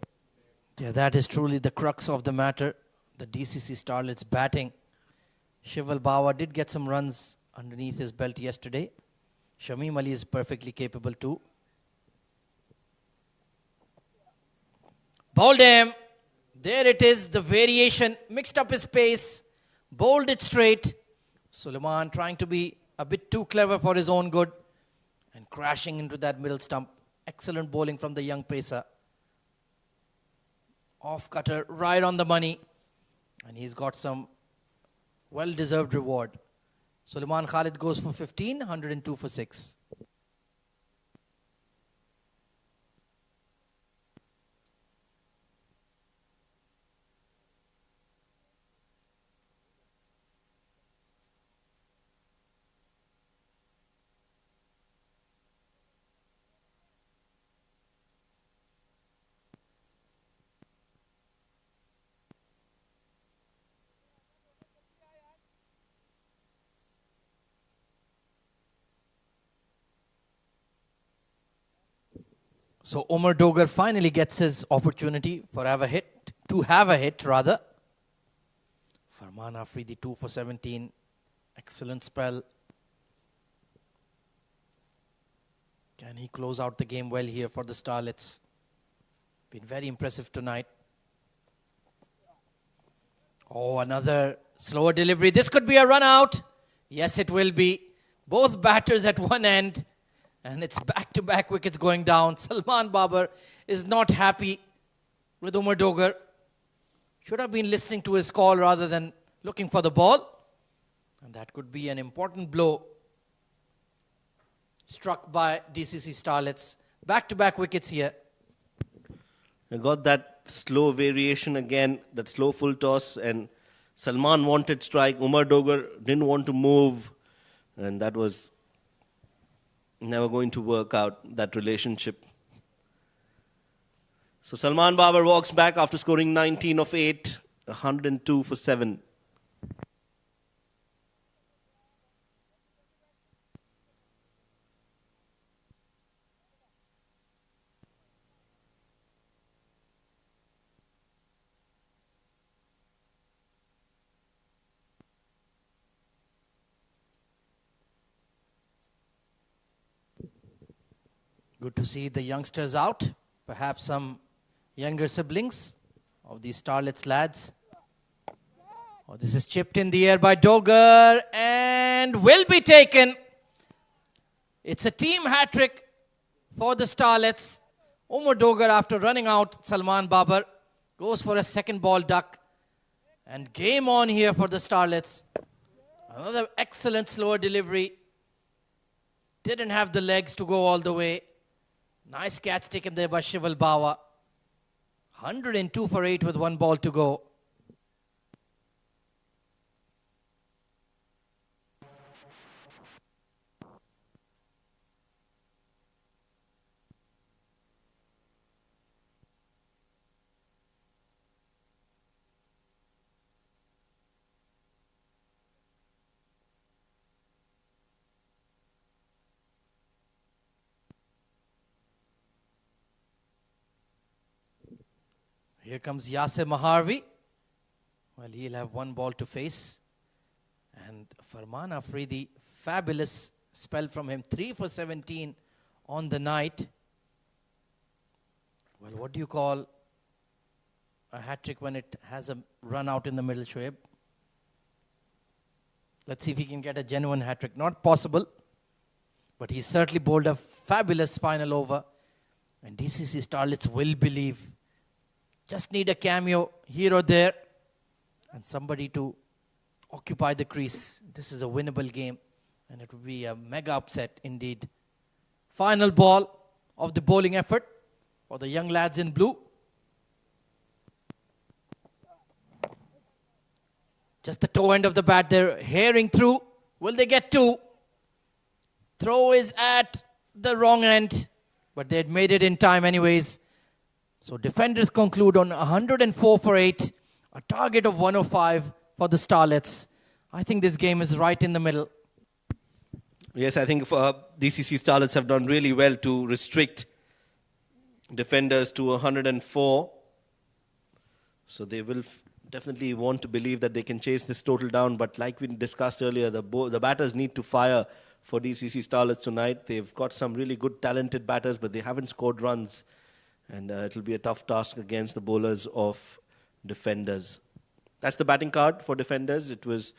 Yeah, that is truly the crux of the matter. The DCC Starlets batting. Shival Bawa did get some runs underneath his belt yesterday. Shamim Ali is perfectly capable too. Bowled him. There it is, the variation. Mixed up his pace. Bowled it straight. Suleiman trying to be a bit too clever for his own good. And crashing into that middle stump. Excellent bowling from the young pacer. Off cutter, right on the money. And he's got some well-deserved reward. Suleiman Khalid goes for 15, 102 for 6. So Omar Dogar finally gets his opportunity to have a hit. Farman Afridi 2 for 17. Excellent spell. Can he close out the game well here for the Starlets? Been very impressive tonight. Oh, another slower delivery. This could be a run out. Yes, it will be. Both batters at one end. And it's back-to-back wickets going down. Salman Babar is not happy with Umar Dogar. Should have been listening to his call rather than looking for the ball. And that could be an important blow struck by DCC Starlets. Back-to-back wickets here. I got that slow variation again, that slow full toss, and Salman wanted strike. Umar Dogar didn't want to move, and that was never going to work out, that relationship. So Salman Babar walks back after scoring 19 of 8, 102 for 7. Good to see the youngsters out. Perhaps some younger siblings of these Starlets lads. Oh, this is chipped in the air by Dogar and will be taken. It's a team hat-trick for the Starlets. Umar Dogar, after running out Salman Babar, goes for a second ball duck. And game on here for the Starlets. Another excellent slower delivery. Didn't have the legs to go all the way. Nice catch taken there by Shival Bawa. 102 for 8 with one ball to go. Here comes Yasir Maharvi. Well, he'll have one ball to face. And Farman Afridi, fabulous spell from him. 3 for 17 on the night. Well, what do you call a hat-trick when it has a run out in the middle, Shoaib? Let's see if he can get a genuine hat-trick. Not possible, but he certainly bowled a fabulous final over. And DCC Starlets will believe. Just need a cameo here or there and somebody to occupy the crease. This is a winnable game, and it would be a mega upset indeed. Final ball of the bowling effort for the young lads in blue. Just the toe end of the bat there, herring through. Will they get two? Throw is at the wrong end, but they had made it in time anyways. So defenders conclude on 104 for 8, a target of 105 for the Starlets. I think this game is right in the middle. Yes, I think DCC Starlets have done really well to restrict defenders to 104. So they will definitely want to believe that they can chase this total down. But like we discussed earlier, the batters need to fire for DCC Starlets tonight. They've got some really good, talented batters, but they haven't scored runs. And it'll be a tough task against the bowlers of defenders. That's the batting card for defenders. It was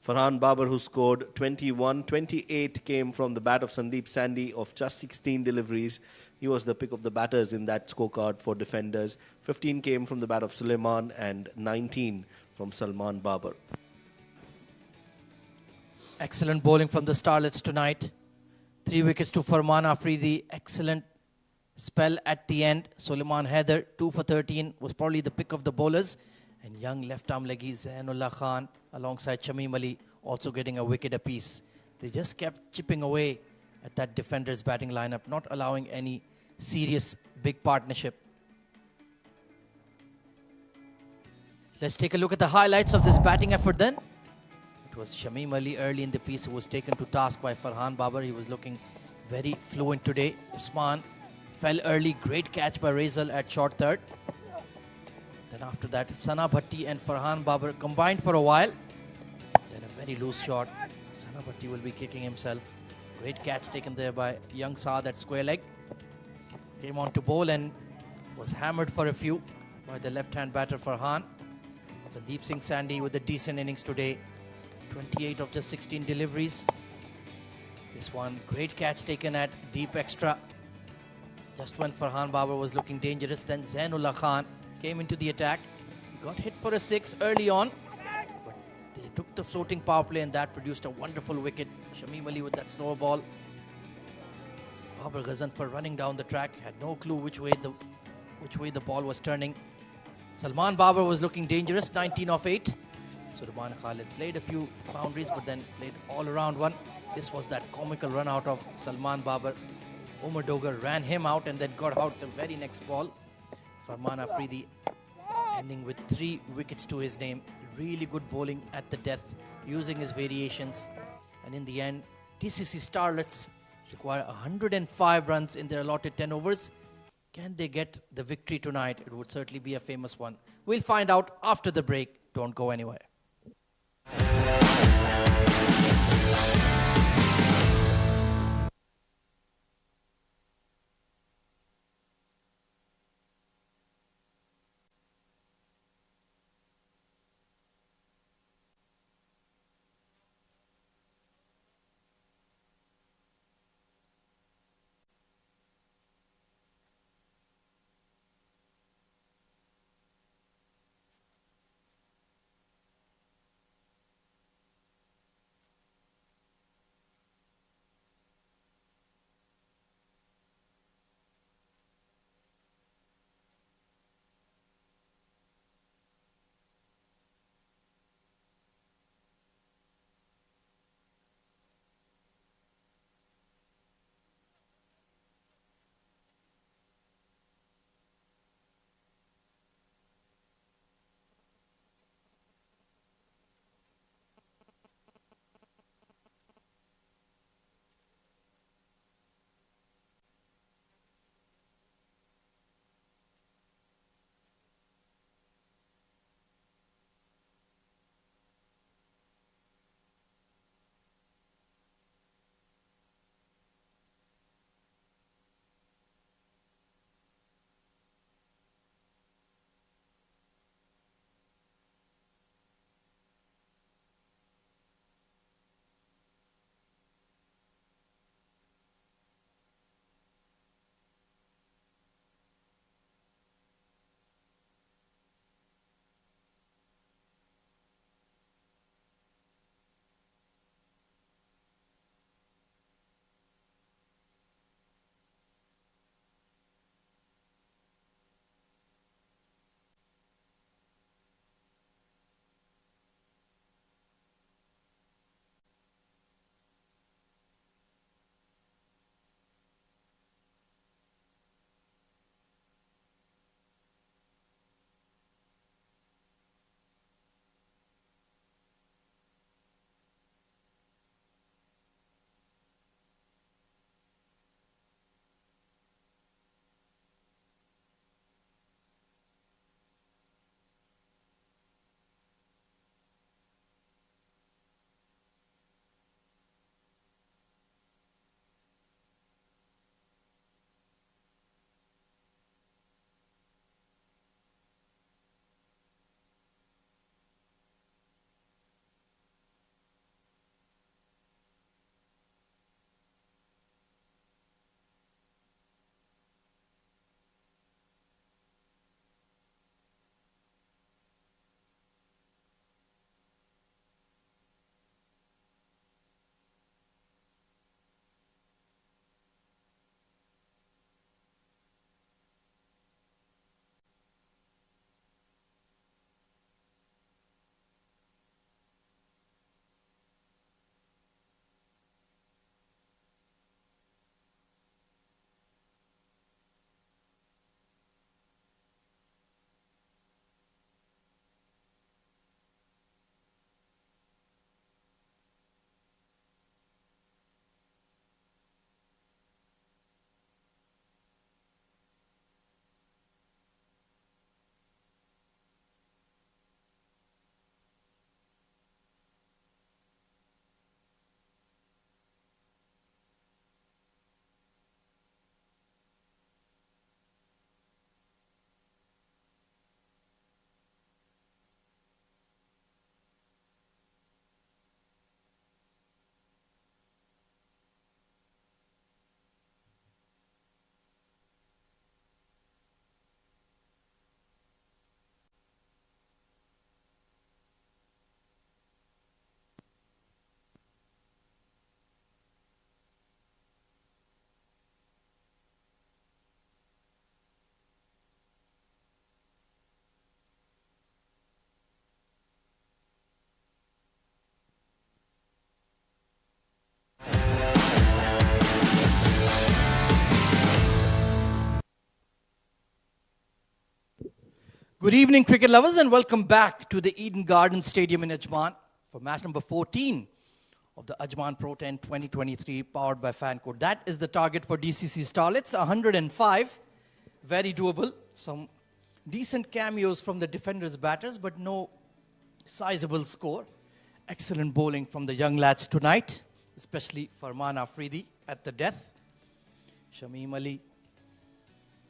Farhan Babar who scored 21. 28 came from the bat of Sandeep Sandhi of just 16 deliveries. He was the pick of the batters in that scorecard for defenders. 15 came from the bat of Suleiman and 19 from Salman Babar. Excellent bowling from the Starlets tonight. 3 wickets to Farman Afridi. Excellent spell at the end. Suleiman Haider, 2 for 13, was probably the pick of the bowlers. And young left-arm leggy Zainullah Khan alongside Shamim Ali also getting a wicket apiece. They just kept chipping away at that defender's batting lineup, not allowing any serious big partnership. Let's take a look at the highlights of this batting effort then. It was Shamim Ali early in the piece who was taken to task by Farhan Babar. He was looking very fluent today. Usman fell early, great catch by Razel at short third. Then after that, Sana Bhatti and Farhan Babar combined for a while. Then a very loose shot. Sana Bhatti will be kicking himself. Great catch taken there by young Saad at square leg. Came on to bowl and was hammered for a few by the left-hand batter Farhan. Sandeep Singh Sandhi with a decent innings today. 28 of just 16 deliveries. This one, great catch taken at deep extra. Just when Farhan Babar was looking dangerous, then Zainullah Khan came into the attack. He got hit for a 6 early on, but they took the floating power play and that produced a wonderful wicket. Shamim Ali with that slower ball. Babar Ghazanfar running down the track, had no clue which way the ball was turning. Salman Babar was looking dangerous, 19 of 8. Surban Khalid played a few boundaries, but then played all around one. This was that comical run out of Salman Babar. Umar Dogar ran him out and then got out the very next ball. Farman Afridi ending with 3 wickets to his name. Really good bowling at the death, using his variations. And in the end, DCC Starlets require 105 runs in their allotted 10 overs. Can they get the victory tonight? It would certainly be a famous one. We'll find out after the break. Don't go anywhere. Good evening, cricket lovers, and welcome back to the Eden Gardens Stadium in Ajman for match number 14 of the Ajman Pro 10 2023, powered by Fancode. That is the target for DCC Starlets, 105. Very doable. Some decent cameos from the defenders' batters, but no sizable score. Excellent bowling from the young lads tonight, especially Farman Afridi at the death. Shamim Ali,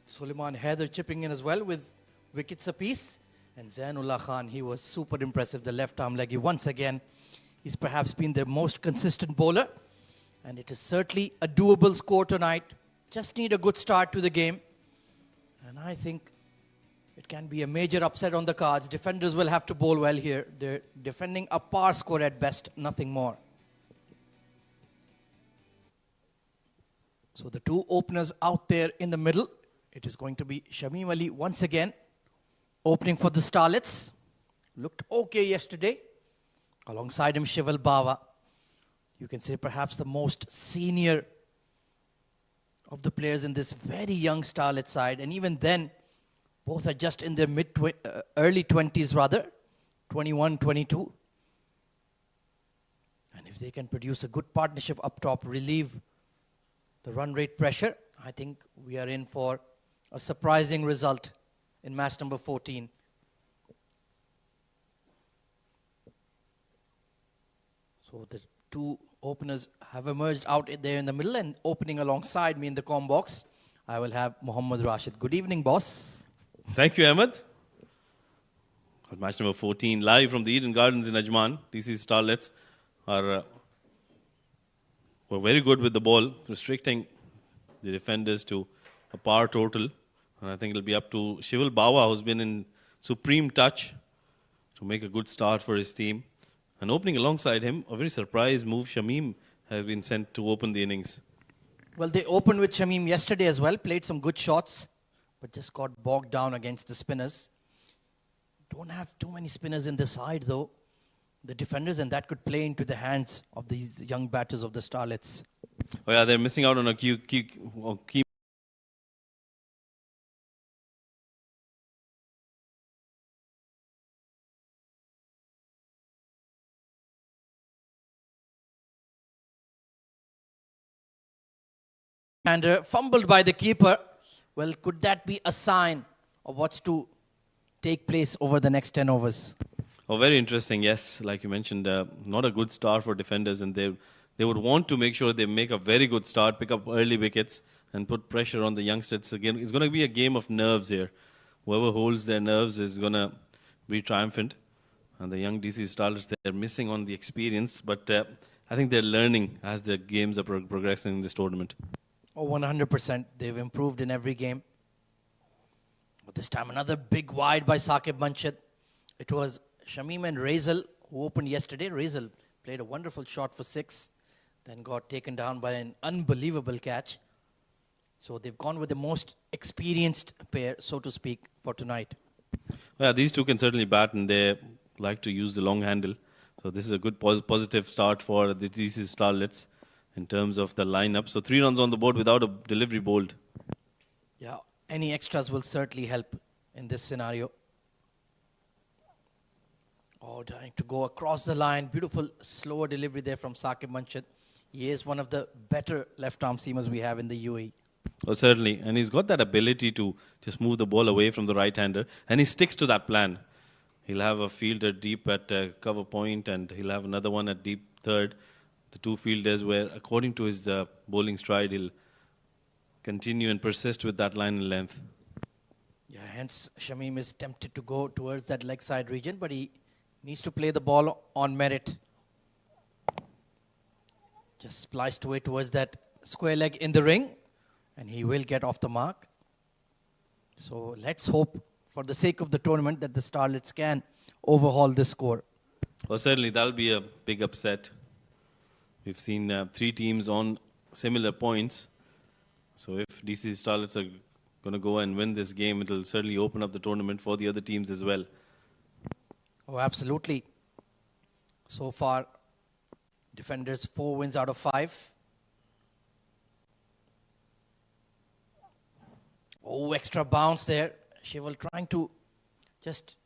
Suleiman Haider chipping in as well with wickets apiece. And Zainullah Khan, he was super impressive, the left-arm leggy. Once again, he's perhaps been their most consistent bowler. And it is certainly a doable score tonight. Just need a good start to the game. And I think it can be a major upset on the cards. Defenders will have to bowl well here. They're defending a par score at best, nothing more. So the two openers out there in the middle. It is going to be Shamim Ali once again, opening for the Starlets. Looked okay yesterday. Alongside him, Shival Bawa. You can say perhaps the most senior of the players in this very young Starlet side. And even then, both are just in their early 20s rather, 21, 22. And if they can produce a good partnership up top, relieve the run rate pressure, I think we are in for a surprising result in match number 14. So the two openers have emerged out there in the middle, and opening alongside me in the comm box, I will have Mohammad Rashid. Good evening, boss. Thank you, Ahmed. Match number 14, live from the Eden Gardens in Ajman. DCC Starlets were very good with the ball, restricting the defenders to a par total. And I think it'll be up to Shival Bawa, who's been in supreme touch, to make a good start for his team. And opening alongside him, a very surprise move, Shamim has been sent to open the innings. Well, they opened with Shamim yesterday as well, played some good shots, but just got bogged down against the spinners. Don't have too many spinners in the side, though, the defenders, and that could play into the hands of these young batters of the Starlets. Oh yeah, they're missing out on a key And fumbled by the keeper. Well, could that be a sign of what's to take place over the next 10 overs? Oh, very interesting. Yes, like you mentioned, not a good start for defenders, and they would want to make sure they make a very good start, pick up early wickets, and put pressure on the youngsters again. It's going to be a game of nerves here. Whoever holds their nerves is going to be triumphant. And the young DC Starlets, they're missing on the experience, but I think they're learning as their games are progressing in this tournament. Oh, 100%. They've improved in every game. But this time, another big wide by Saqib Manshid. It was Shamim and Razel who opened yesterday. Razel played a wonderful shot for 6, then got taken down by an unbelievable catch. So they've gone with the most experienced pair, so to speak, for tonight. Yeah, these two can certainly bat, and they like to use the long handle. So this is a good positive start for the DC Starlets in terms of the lineup. So 3 runs on the board without a delivery bowled. Yeah, any extras will certainly help in this scenario. Oh, trying to go across the line. Beautiful slower delivery there from Saqib Manshid. He is one of the better left-arm seamers we have in the UAE. Oh, certainly. And he's got that ability to just move the ball away from the right-hander. And he sticks to that plan. He'll have a fielder deep at cover point, and he'll have another one at deep third. The two fielders where, according to his bowling stride, he'll continue and persist with that line and length. Yeah, hence Shamim is tempted to go towards that leg side region, but he needs to play the ball on merit. Just spliced away towards that square leg in the ring, and he will get off the mark. So let's hope, for the sake of the tournament, that the Starlets can overhaul this score. Well, certainly that'll be a big upset. We've seen 3 teams on similar points. So if DC Starlets are going to go and win this game, it'll certainly open up the tournament for the other teams as well. Oh, absolutely. So far, defenders 4 wins out of 5. Oh, extra bounce there. Shival trying to Just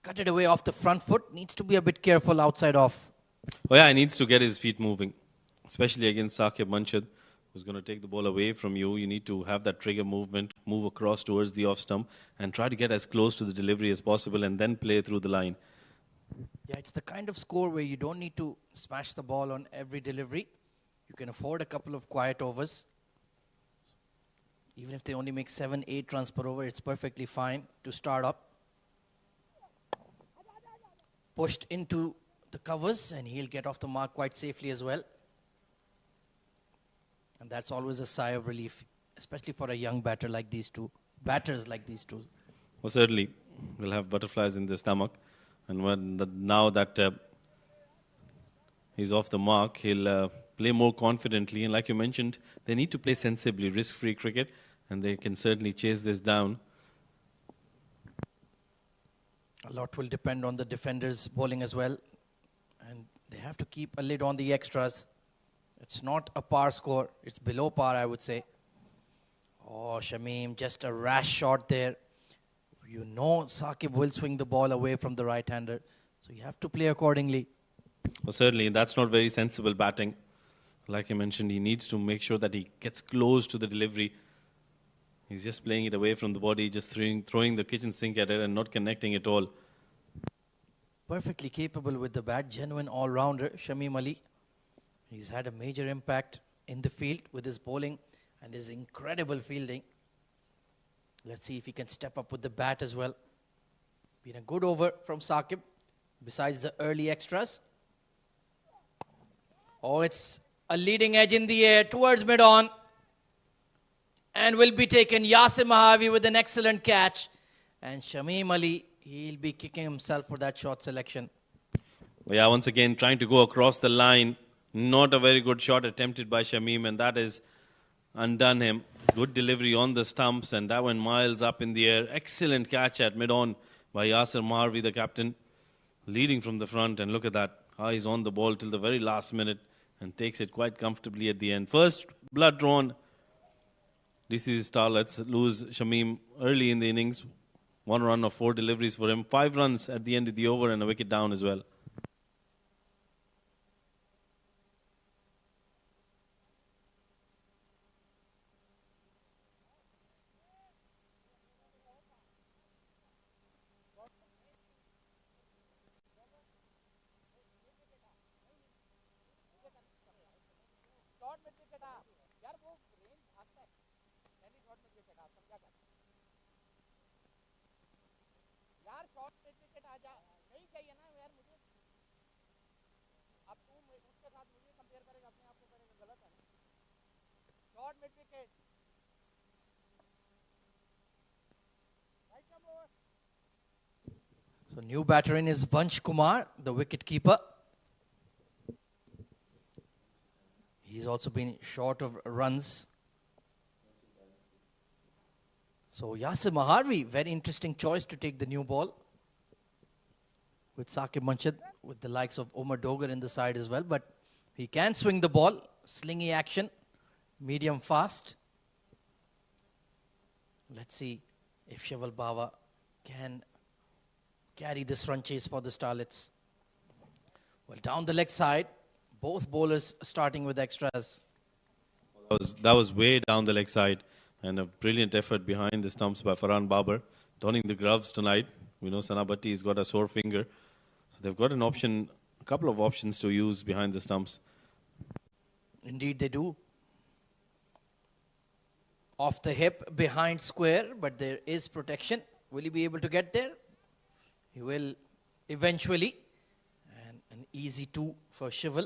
cut it away off the front foot. Needs to be a bit careful outside off. Oh yeah, he needs to get his feet moving, especially against Saqib Manshad, who's going to take the ball away from you. You need to have that trigger movement, move across towards the off stump, and try to get as close to the delivery as possible, and then play through the line. Yeah, it's the kind of score where you don't need to smash the ball on every delivery. You can afford a couple of quiet overs. Even if they only make 7-8 runs per over, it's perfectly fine to start up. Pushed into the covers, and he'll get off the mark quite safely as well. And that's always a sigh of relief, especially for a young batters like these two. Well, certainly, we'll have butterflies in the stomach. And now that he's off the mark, he'll play more confidently. And like you mentioned, they need to play sensibly, risk-free cricket, and they can certainly chase this down. A lot will depend on the defenders bowling as well. And they have to keep a lid on the extras. It's not a par score. It's below par, I would say. Oh, Shamim, just a rash shot there. You know Saqib will swing the ball away from the right-hander. So you have to play accordingly. Well, certainly, that's not very sensible batting. Like I mentioned, he needs to make sure that he gets close to the delivery. He's just playing it away from the body, just throwing the kitchen sink at it and not connecting at all. Perfectly capable with the bat, genuine all-rounder, Shamim Ali. He's had a major impact in the field with his bowling and his incredible fielding. Let's see if he can step up with the bat as well. Been a good over from Saqib, besides the early extras. Oh, it's a leading edge in the air towards mid-on. And will be taken Yasir Mahavi with an excellent catch. And Shamim Ali, he'll be kicking himself for that shot selection. Well, yeah, once again, trying to go across the line. Not a very good shot attempted by Shamim, and that has undone him. Good delivery on the stumps, and that went miles up in the air. Excellent catch at mid-on by Yasir Mahavi, the captain, leading from the front. And look at that. He's on the ball till the very last minute and takes it quite comfortably at the end. First blood drawn. DCC Starlets lose Shamim early in the innings. 1 run of 4 deliveries for him. 5 runs at the end of the over and a wicket down as well. So new batter in is Vansh Kumar, the wicket keeper. He's also been short of runs. So Yasir Mahavi, very interesting choice to take the new ball. With Saqib Manshad, with the likes of Omar Dogar in the side as well. But he can swing the ball, slingy action, medium fast. Let's see if Shival Bawa can carry this run chase for the Starlets. Well, down the leg side, both bowlers starting with extras. That was way down the leg side, and a brilliant effort behind the stumps by Farhan Babar. Donning the gloves tonight. We know Sanabati has got a sore finger. So they've got an option, a couple of options to use behind the stumps. Indeed they do. Off the hip, behind square, but there is protection. Will he be able to get there? He will eventually. And an easy 2 for Shival.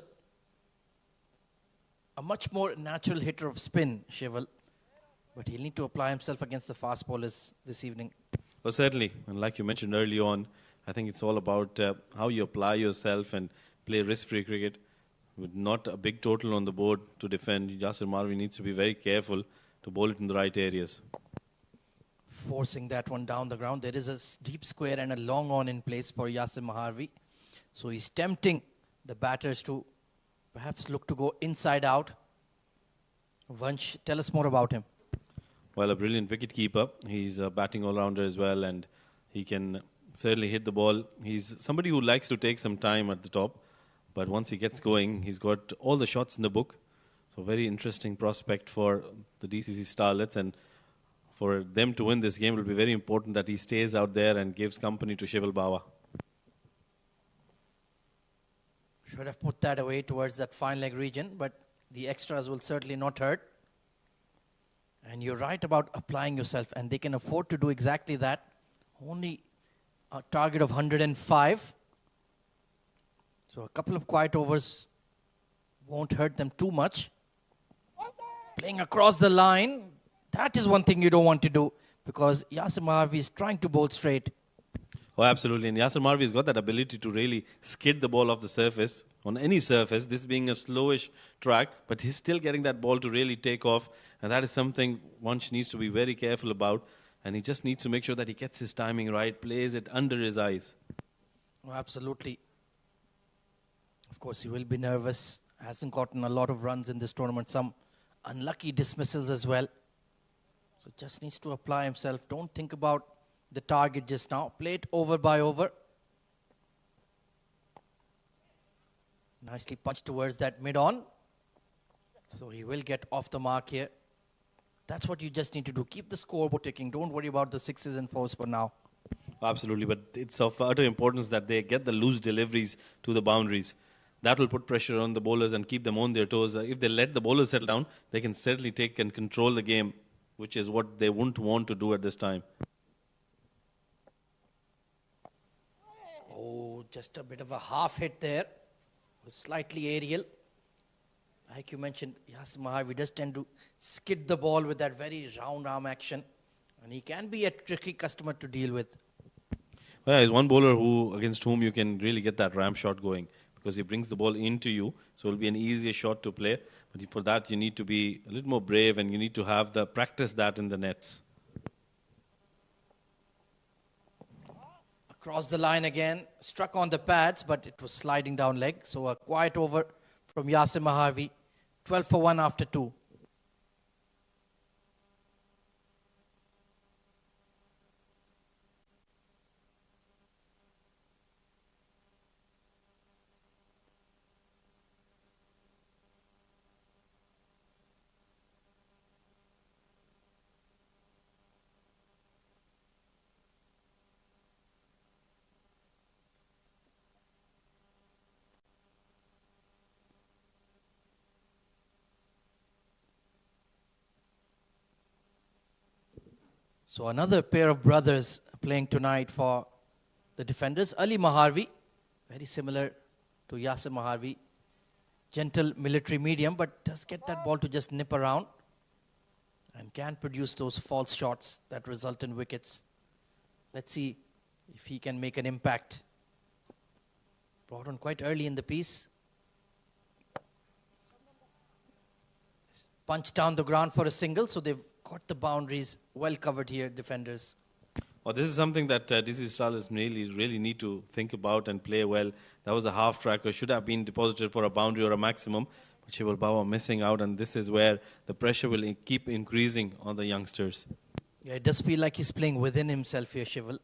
A much more natural hitter of spin, Shival. But he'll need to apply himself against the fast bowlers this evening. Well, certainly. And like you mentioned early on, I think it's all about how you apply yourself and play risk-free cricket. With not a big total on the board to defend, Yasir Mahavi needs to be very careful to bowl it in the right areas. Forcing that one down the ground. There is a deep square and a long on in place for Yasir Mahavi. So he's tempting the batters to perhaps look to go inside out. Vansh, tell us more about him. Well, a brilliant wicket keeper. He's a batting all-rounder as well, and he can certainly hit the ball. He's somebody who likes to take some time at the top, but once he gets going, he's got all the shots in the book. So very interesting prospect for the DCC Starlets, and for them to win this game, it will be very important that he stays out there and gives company to Shival Bawa. Should have put that away towards that fine leg region, but the extras will certainly not hurt. And you're right about applying yourself, and they can afford to do exactly that. Only a target of 105. So a couple of quiet overs won't hurt them too much. Playing across the line, that is one thing you don't want to do, because Yasir Maharvi is trying to bowl straight. Oh, absolutely. And Yasir Marvi has got that ability to really skid the ball off the surface, on any surface, this being a slowish track, but he's still getting that ball to really take off. And that is something Vansh needs to be very careful about. And he just needs to make sure that he gets his timing right, plays it under his eyes. Oh, absolutely. Of course, he will be nervous. Hasn't gotten a lot of runs in this tournament. Some unlucky dismissals as well. So just needs to apply himself. Don't think about the target just now. Play it over by over. Nicely punched towards that mid-on. So he will get off the mark here. That's what you just need to do. Keep the scoreboard ticking. Don't worry about the 6s and 4s for now. Absolutely, but it's of utter importance that they get the loose deliveries to the boundaries. That will put pressure on the bowlers and keep them on their toes. If they let the bowlers settle down, they can certainly take and control the game, which is what they wouldn't want to do at this time. Oh, just a bit of a half hit there. Slightly aerial. Like you mentioned, Yasir Maharvi does tend to skid the ball with that very round arm action. And he can be a tricky customer to deal with. Well, he's one bowler against whom you can really get that ramp shot going, because he brings the ball into you, so it'll be an easier shot to play. But for that, you need to be a little more brave, and you need to have practice that in the nets. Across the line again, struck on the pads, but it was sliding down leg. So a quiet over from Yasir Maharvi, 12 for 1 after 2. So another pair of brothers playing tonight for the defenders. Ali Maharvi, very similar to Yasir Maharvi. Gentle military medium, but does get that ball to just nip around and can produce those false shots that result in wickets. Let's see if he can make an impact. Brought on quite early in the piece. Punch down the ground for a single, so they've got the boundaries well covered here, defenders. Well, this is something that DCC Starlets really need to think about and play well. That was a half tracker, should have been deposited for a boundary or a maximum, but Shival Bawa missing out, and this is where the pressure will keep increasing on the youngsters. Yeah, it does feel like he's playing within himself here, Shival.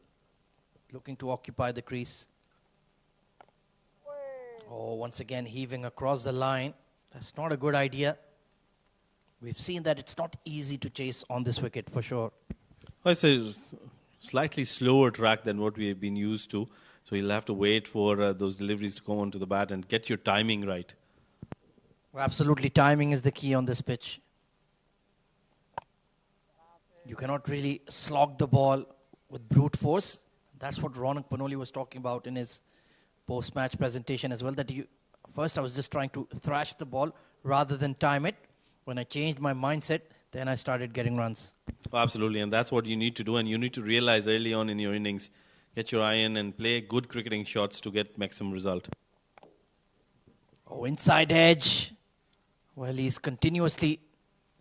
Looking to occupy the crease. Oh, once again heaving across the line. That's not a good idea. We've seen that it's not easy to chase on this wicket, for sure. I say slightly slower track than what we have been used to. So you'll have to wait for those deliveries to come onto the bat and get your timing right. Well, absolutely, timing is the key on this pitch. You cannot really slog the ball with brute force. That's what Ronak Panoli was talking about in his post-match presentation as well. That first I was just trying to thrash the ball rather than time it. When I changed my mindset, then I started getting runs. Oh, absolutely, and that's what you need to do, and you need to realize early on in your innings, get your eye in and play good cricketing shots to get maximum result. Oh, inside edge. Well, he's continuously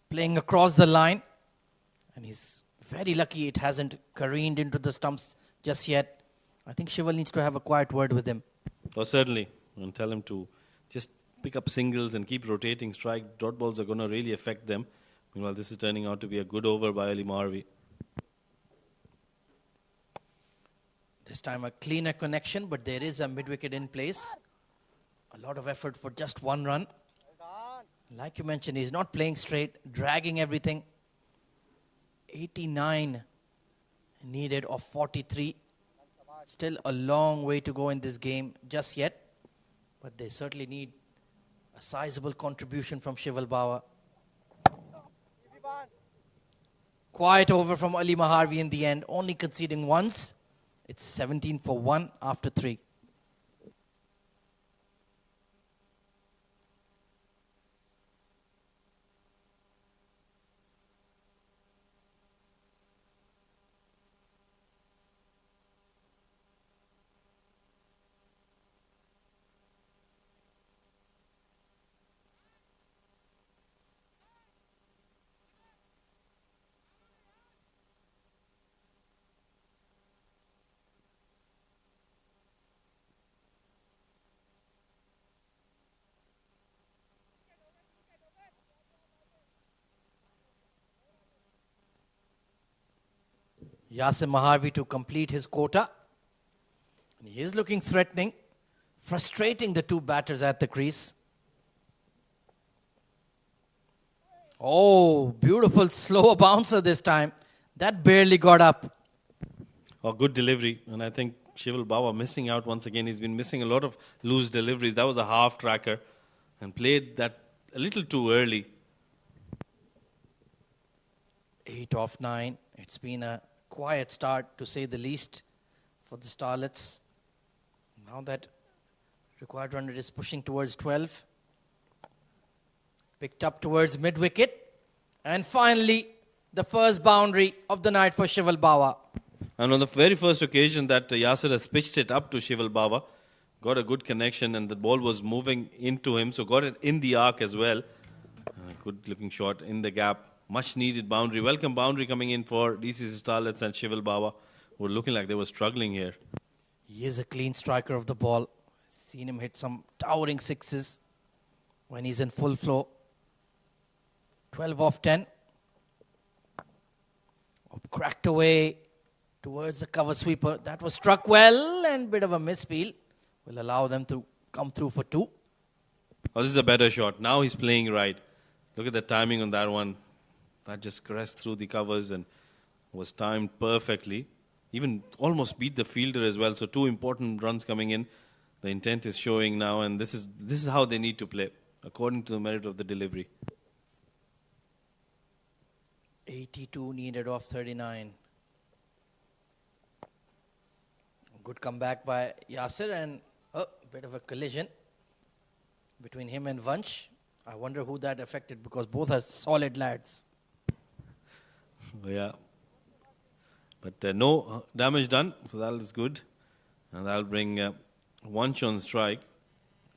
playing across the line, and he's very lucky it hasn't careened into the stumps just yet. I think Shival needs to have a quiet word with him. Oh, certainly, and tell him to just pick up singles and keep rotating strike. Dot balls are going to really affect them. Meanwhile, this is turning out to be a good over by Ali Maharvi. This time a cleaner connection, but there is a mid-wicket in place. A lot of effort for just one run. Like you mentioned, he's not playing straight, dragging everything. 89 needed of 43. Still a long way to go in this game just yet. But they certainly need a sizable contribution from Shival Bawa. Quiet over from Ali Maharvi in the end, only conceding once. It's 17 for 1 after 3. Yasim Maharvi to complete his quota. And he is looking threatening, frustrating the two batters at the crease. Oh, beautiful slower bouncer this time. That barely got up. Oh, good delivery. And I think Shival Bawa missing out once again. He's been missing a lot of loose deliveries. That was a half tracker and played that a little too early. 8 off 9. It's been a quiet start, to say the least, for the Starlets. Now that required run rate is pushing towards 12. Picked up towards mid-wicket. And finally, the first boundary of the night for Shival Bawa. And on the very first occasion that Yasir has pitched it up to Shival Bawa, got a good connection and the ball was moving into him, so got it in the arc as well. Good looking shot in the gap. Much needed boundary. Welcome boundary coming in for DCC Starlets and Shival Bawa, who were looking like they were struggling here. He is a clean striker of the ball. Seen him hit some towering sixes when he's in full flow. 12 off 10. Cracked away towards the cover sweeper. That was struck well, and bit of a misfield will allow them to come through for 2. Oh, this is a better shot. Now he's playing right. Look at the timing on that one. That just caressed through the covers and was timed perfectly. Even almost beat the fielder as well. So 2 important runs coming in. The intent is showing now, and this is how they need to play, according to the merit of the delivery. 82 needed off 39. Good comeback by Yasir, and a bit of a collision between him and Vansh. I wonder who that affected, because both are solid lads. Yeah. But no damage done, so that is good. And that'll bring Vansh on strike.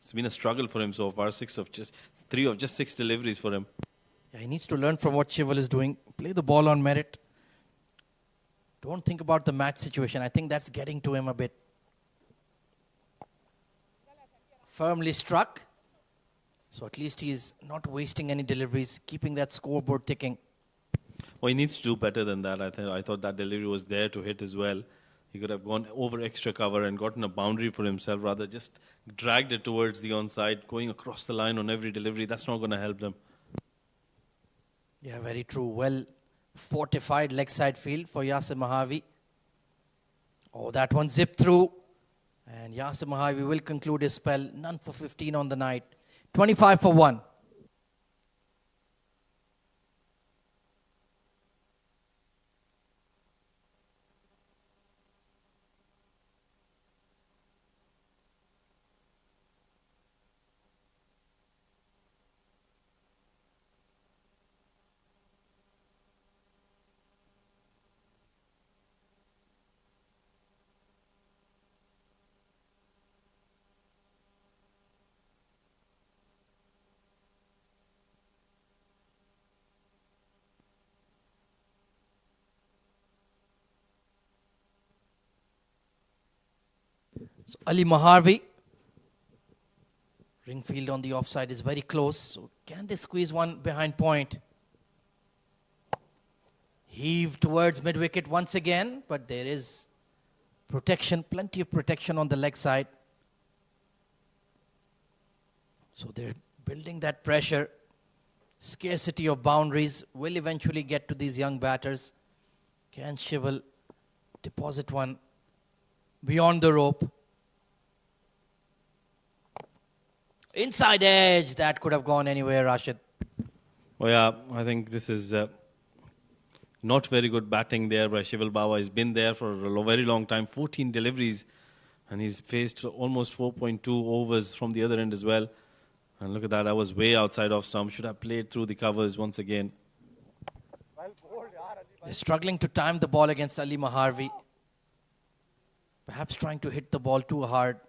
It's been a struggle for him so far. 3 of just 6 deliveries for him. Yeah, he needs to learn from what Shival is doing. Play the ball on merit. Don't think about the match situation. I think that's getting to him a bit. Firmly struck. So at least he's not wasting any deliveries, keeping that scoreboard ticking. Well, he needs to do better than that. I thought that delivery was there to hit as well. He could have gone over extra cover and gotten a boundary for himself, rather just dragged it towards the onside, going across the line on every delivery. That's not going to help them. Yeah, very true. Well fortified leg side field for Yasim Maharvi. Oh, that one zipped through. And Yasim Maharvi will conclude his spell. None for 15 on the night. 25 for 1. So Ali Maharvi. Ringfield on the offside is very close. So can they squeeze one behind point? Heave towards mid-wicket once again, but there is Protection, plenty of protection on the leg side. So they're building that pressure. Scarcity of boundaries will eventually get to these young batters. Can Shival deposit one beyond the rope? Inside edge, that could have gone anywhere, Rashid. Oh yeah, I think this is not very good batting there by Shival Bawa. He's been there for a very long time, 14 deliveries, and he's faced almost 4.2 overs from the other end as well. And look at that, I was way outside off stump. Should have played through the covers once again. They're struggling to time the ball against Ali Maharvi. Perhaps trying to hit the ball too hard.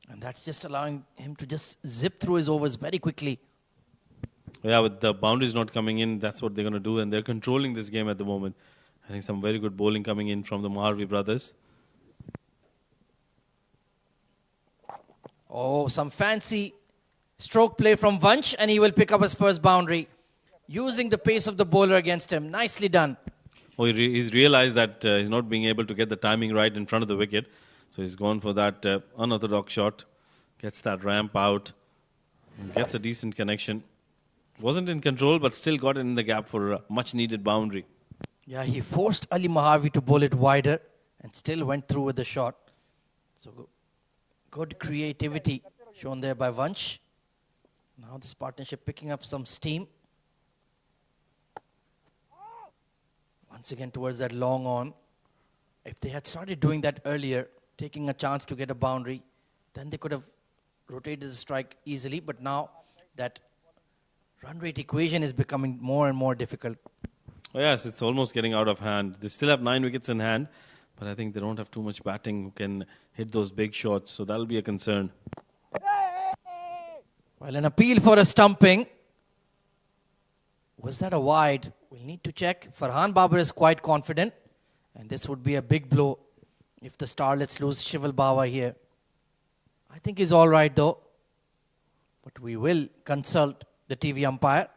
And that's just allowing him to just zip through his overs very quickly. Yeah, with the boundaries not coming in, that's what they're going to do. And they're controlling this game at the moment. I think some very good bowling coming in from the Maharvi brothers. Oh, some fancy stroke play from Vansh, and he will pick up his first boundary. Using the pace of the bowler against him. Nicely done. Oh, he's realized that he's not being able to get the timing right in front of the wicket. So he's gone for that unorthodox shot. Gets that ramp out. And gets a decent connection. Wasn't in control, but still got it in the gap for a much-needed boundary. Yeah, he forced Ali Maharvi to bowl it wider and still went through with the shot. So good creativity shown there by Vansh. Now this partnership picking up some steam. Once again towards that long on. If they had started doing that earlier, taking a chance to get a boundary, then they could have rotated the strike easily. But now that run rate equation is becoming more and more difficult. Oh, yes, it's almost getting out of hand. They still have 9 wickets in hand, but I think they don't have too much batting who can hit those big shots. So that'll be a concern. Well, an appeal for a stumping. Was that a wide? We'll need to check. Farhan Babar is quite confident. And this would be a big blow if the Starlets lose Shival Bawa here. I think he's all right though. But we will consult the TV umpire.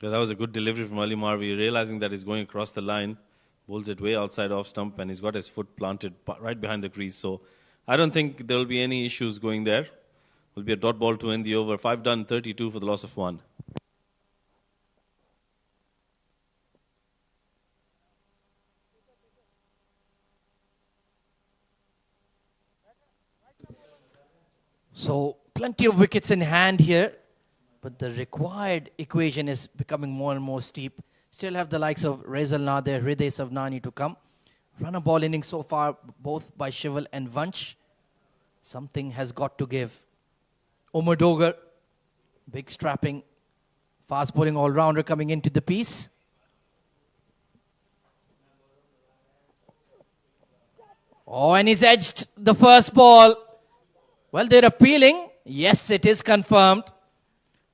Yeah, that was a good delivery from Ali Marvi, realizing that he's going across the line. Bowls it way outside off stump, and he's got his foot planted right behind the crease. So I don't think there will be any issues going there. Will be a dot ball to end the over. 5 done, 32 for the loss of 1. So plenty of wickets in hand here, but the required equation is becoming more and more steep. Still have the likes of Rezal Nader, Hriday Savnani to come. Run a ball innings so far, both by Shival and Vansh. Something has got to give. Umar Dogar, big strapping, fast bowling all-rounder coming into the piece. Oh, and he's edged the first ball. Well, they're appealing. Yes, it is confirmed.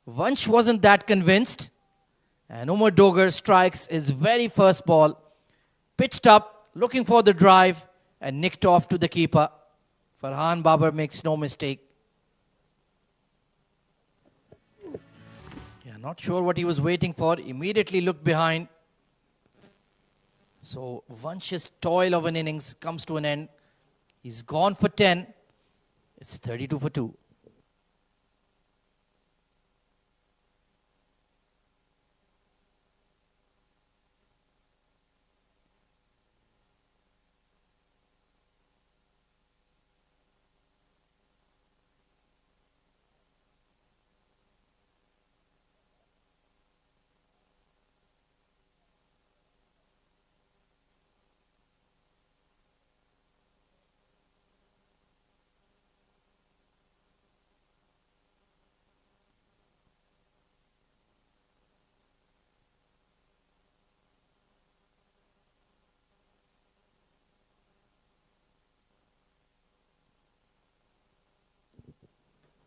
Vansh wasn't that convinced. And Umar Dogar strikes his very first ball. Pitched up, looking for the drive, and nicked off to the keeper. Farhan Babar makes no mistake. Yeah, not sure what he was waiting for. Immediately looked behind. So Vansh's toil of an innings comes to an end. He's gone for 10. It's 32 for 2.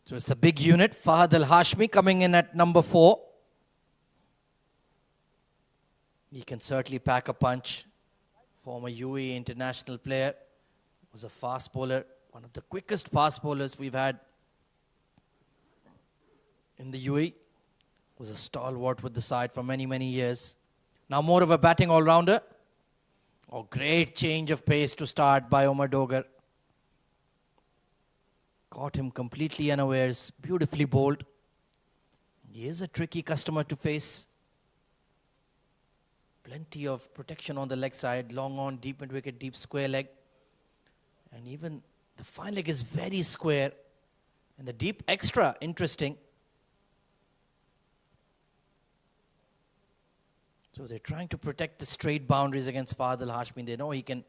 So it's the big unit, Fahad Al-Hashmi coming in at number 4. He can certainly pack a punch. Former UAE international player. Was a fast bowler. One of the quickest fast bowlers we've had in the UAE. Was a stalwart with the side for many, many years. Now more of a batting all-rounder. Oh, great change of pace to start by Omar Dogar. Caught him completely unawares. Beautifully bowled. He is a tricky customer to face. Plenty of protection on the leg side. Long on, deep mid wicket, deep square leg. And even the fine leg is very square. And the deep extra, interesting. So they're trying to protect the straight boundaries against Fahad Al-Hashmi. They know he can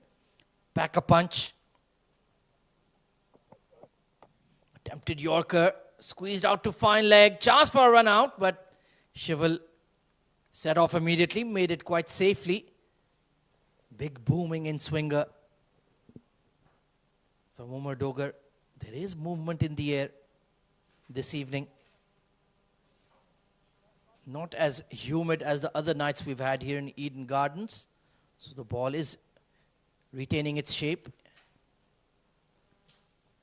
pack a punch. Attempted Yorker, squeezed out to fine leg. Chance for a run out, but Shival set off immediately, made it quite safely. Big booming in swinger from Umar Dogar. There is movement in the air this evening. Not as humid as the other nights we've had here in Eden Gardens. So the ball is retaining its shape,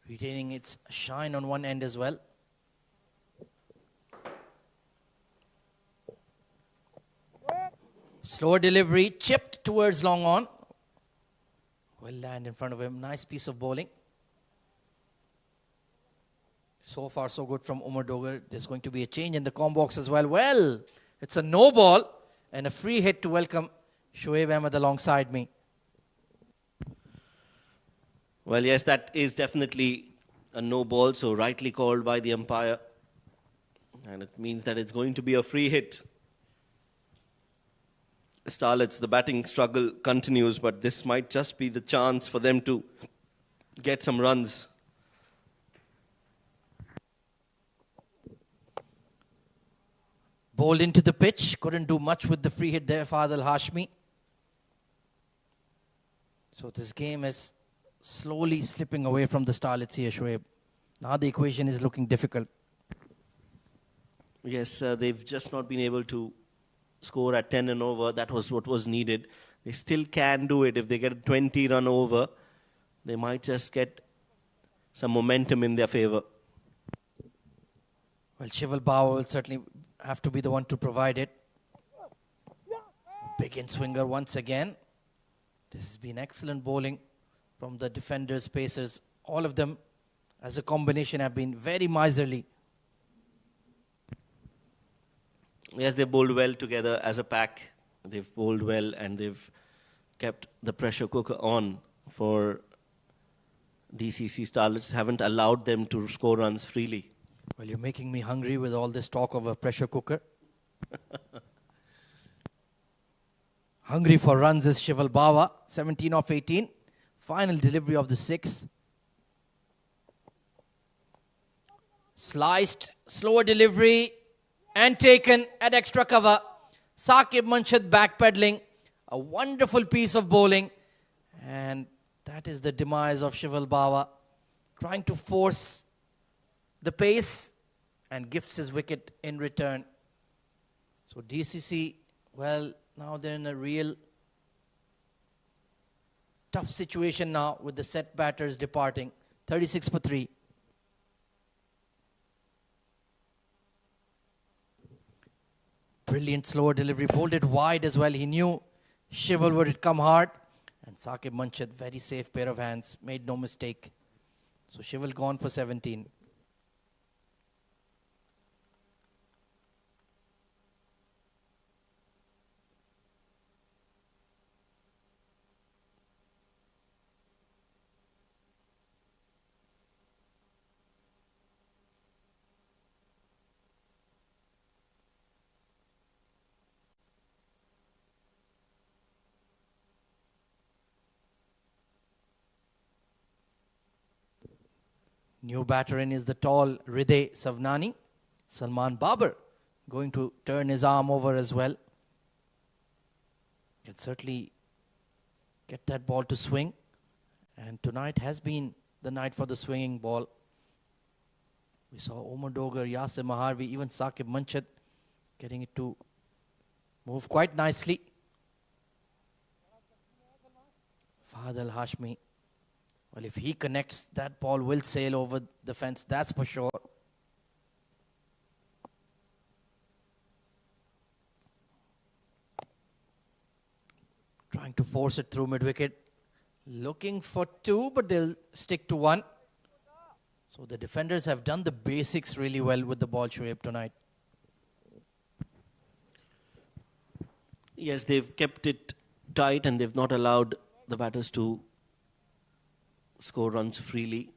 retaining its shine on one end as well. Slower delivery, chipped towards long on. Well land in front of him, nice piece of bowling. So far, so good from Umar Dogar. There's going to be a change in the comp box as well. Well, it's a no ball and a free hit to welcome Shoaib Ahmed alongside me. Well, yes, that is definitely a no ball, so rightly called by the umpire. And it means that it's going to be a free hit. Starlets, the batting struggle continues, but this might just be the chance for them to get some runs. Bowled into the pitch. Couldn't do much with the free hit there, Fahad Al-Hashmi. So this game is slowly slipping away from the Starlets here, Shoaib. Now the equation is looking difficult. Yes, they've just not been able to score at 10 and over. That was what was needed. They still can do it. If they get a 20 run over, they might just get some momentum in their favor. Well, Shival Bawa will certainly have to be the one to provide it. Big in swinger once again. This has been excellent bowling from the defenders, pacers. All of them as a combination have been very miserly. Yes, they bowled well together as a pack. They've bowled well and they've kept the pressure cooker on for DCC Starlets. Haven't allowed them to score runs freely. Well, you're making me hungry with all this talk of a pressure cooker. Hungry for runs is Shival Bawa, 17 of 18. Final delivery of the 6th. Sliced, slower delivery, and taken at extra cover. Saqib Manshad backpedaling. A wonderful piece of bowling. And that is the demise of Shival Bawa. Trying to force the pace and gifts his wicket in return. So DCC, well, now they're in a real tough situation now with the set batters departing. 36 for 3. Brilliant slower delivery, bowled it wide as well. He knew Shival would come hard. And Saqib Manshad, very safe pair of hands, made no mistake. So Shival gone for 17. New batter in is the tall Hriday Savnani. Salman Babar going to turn his arm over as well. Can certainly get that ball to swing. And tonight has been the night for the swinging ball. We saw Omar Dogar, Yasir Maharvi, even Saqib Manshad getting it to move quite nicely. Fahad Al-Hashmi. Well, if he connects, that ball will sail over the fence, that's for sure. Trying to force it through mid-wicket. Looking for 2, but they'll stick to 1. So the defenders have done the basics really well with the ball, Shoaib, tonight. Yes, they've kept it tight and they've not allowed the batters to score runs freely.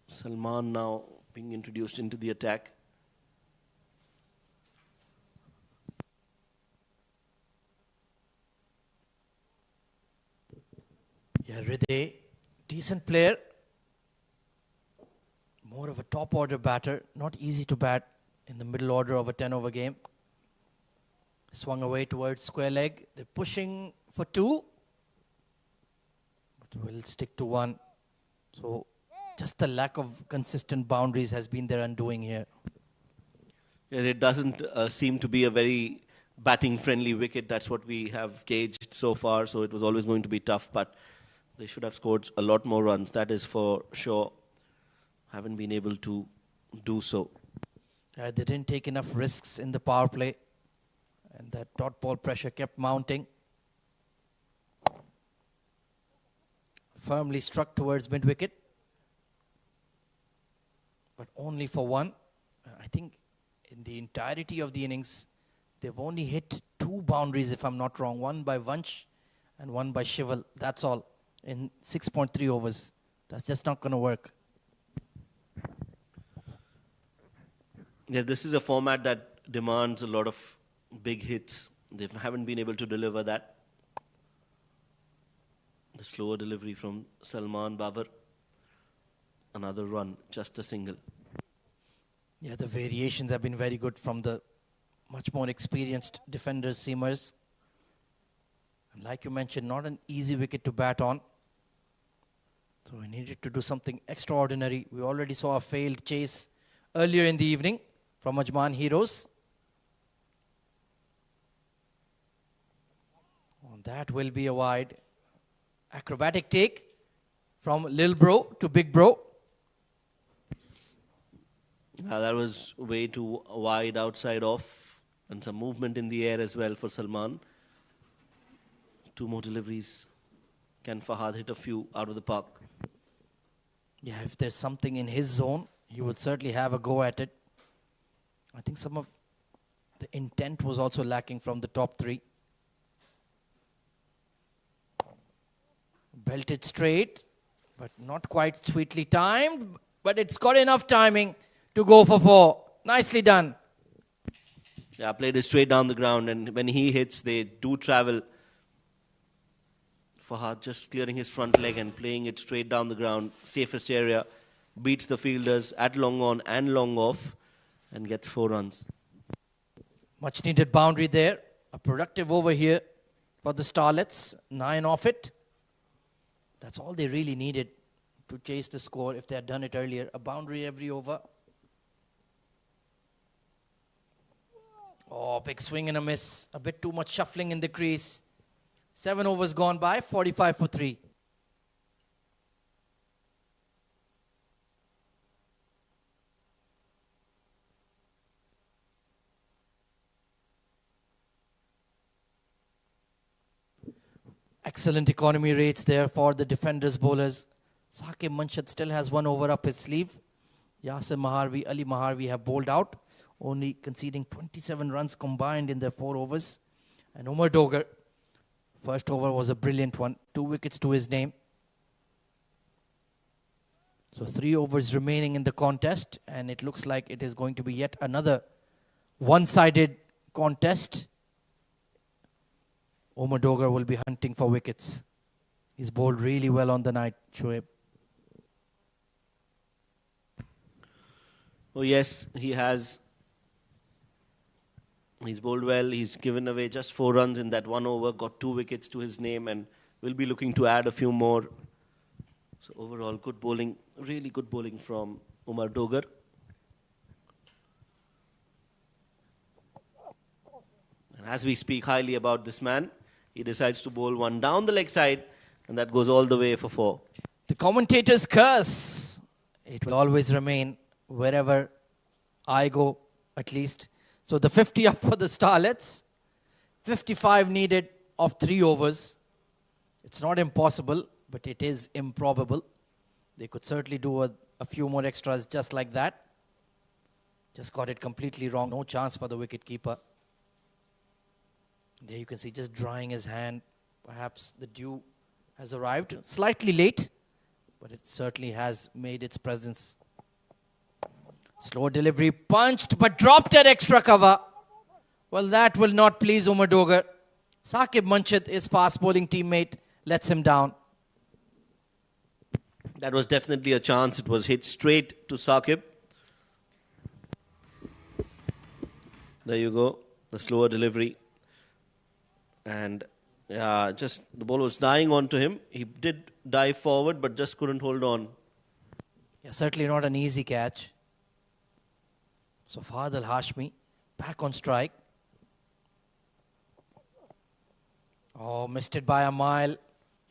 Salman now being introduced into the attack. Yeah, Hriday, decent player. More of a top order batter. Not easy to bat in the middle order of a 10-over game. Swung away towards square leg. They're pushing for 2. But will stick to 1. So just the lack of consistent boundaries has been their undoing here. Yeah, it doesn't seem to be a very batting-friendly wicket. That's what we have gauged so far. So it was always going to be tough. But they should have scored a lot more runs. That is for sure. Haven't been able to do so. They didn't take enough risks in the power play. And that dot ball pressure kept mounting. Firmly struck towards mid-wicket. But only for 1. I think in the entirety of the innings, they've only hit 2 boundaries, if I'm not wrong. 1 by Vansh and 1 by Shival. That's all in 6.3 overs. That's just not going to work. Yeah, this is a format that demands a lot of big hits. They haven't been able to deliver that. The slower delivery from Salman Babar. Another run, just a single. Yeah, the variations have been very good from the much more experienced defenders, seamers. And like you mentioned, not an easy wicket to bat on. So we needed to do something extraordinary. We already saw a failed chase earlier in the evening from Ajman Heroes. That will be a wide. Acrobatic take from Lil Bro to Big Bro. That was way too wide outside off. And some movement in the air as well for Salman. 2 more deliveries. Can Fahad hit a few out of the park? Yeah, if there's something in his zone, he would certainly have a go at it. I think some of the intent was also lacking from the top 3. Belted straight, but not quite sweetly timed. But it's got enough timing to go for 4. Nicely done. Yeah, played it straight down the ground. And when he hits, they do travel. Fahad just clearing his front leg and playing it straight down the ground. Safest area. Beats the fielders at long on and long off. And gets 4 runs. Much needed boundary there. A productive over here for the Starlets. 9 off it. That's all they really needed to chase the score if they had done it earlier. A boundary every over. Oh, big swing and a miss. A bit too much shuffling in the crease. 7 overs gone by, 45 for 3. Excellent economy rates there for the defenders bowlers. Saqib Manshad still has 1 over up his sleeve. Yasir Maharvi, Ali Maharvi have bowled out, only conceding 27 runs combined in their 4 overs. And Umar Dogar, first over was a brilliant one. 2 wickets to his name. So 3 overs remaining in the contest, and it looks like it is going to be yet another one-sided contest. Umar Dogar will be hunting for wickets. He's bowled really well on the night, Shoaib. Oh yes, he has. He's bowled well. He's given away just 4 runs in that 1 over, got 2 wickets to his name, and will be looking to add a few more. So overall, good bowling, really good bowling from Umar Dogar. And as we speak highly about this man, he decides to bowl one down the leg side, and that goes all the way for 4. The commentator's curse. It will always remain wherever I go, at least. So the 50 up for the Starlets. 55 needed of 3 overs. It's not impossible, but it is improbable. They could certainly do a few more extras just like that. Just got it completely wrong. No chance for the wicketkeeper. There you can see just drying his hand. Perhaps the dew has arrived slightly late, but it certainly has made its presence. Slow delivery, punched, but dropped at extra cover. Well, that will not please Umar Dogar. Saqib Munshid, his fast bowling teammate, lets him down. That was definitely a chance. It was hit straight to Saqib. There you go. The slower delivery. And just the ball was dying onto him. He did dive forward, but just couldn't hold on. Yeah, certainly not an easy catch. So Fahad Al-Hashmi back on strike. Oh, missed it by a mile.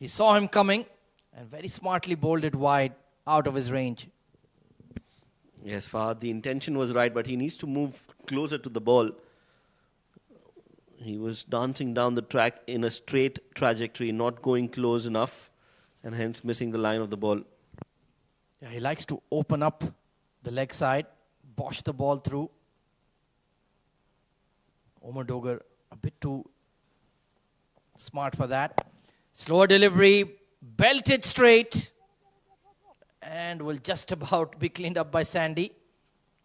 He saw him coming and very smartly bowled it wide out of his range. Yes, Fahad, the intention was right, but he needs to move closer to the ball. He was dancing down the track in a straight trajectory, not going close enough, and hence missing the line of the ball. Yeah, he likes to open up the leg side, bosh the ball through. Umar Dogar a bit too smart for that. Slower delivery, belted straight, and will just about be cleaned up by Sandy.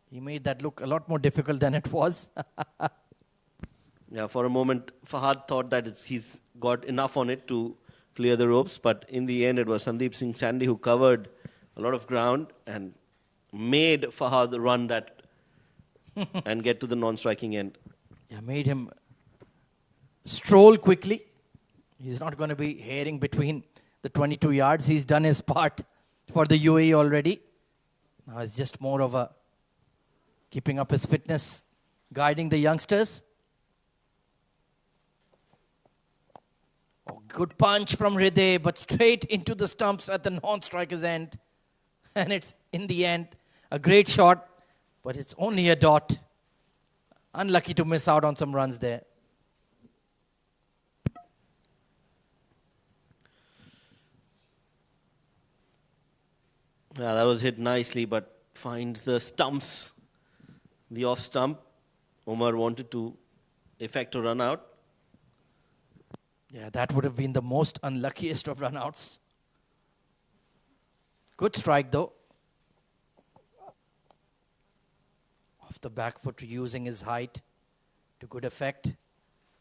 He made that look a lot more difficult than it was. Yeah, for a moment, Fahad thought that he's got enough on it to clear the ropes, but in the end, it was Sandeep Singh Sandy who covered a lot of ground and made Fahad run that and get to the non-striking end. Yeah, made him stroll quickly. He's not going to be herring between the 22 yards. He's done his part for the UAE already. Now it's just more of a keeping up his fitness, guiding the youngsters. Oh, good punch from Hriday, but straight into the stumps at the non-striker's end. And it's, in the end, a great shot, but it's only a dot. Unlucky to miss out on some runs there. Yeah, that was hit nicely, but finds the stumps, the off stump. Umar wanted to effect a run out. Yeah, that would have been the most unluckiest of run-outs. Good strike, though. Off the back foot, using his height to good effect.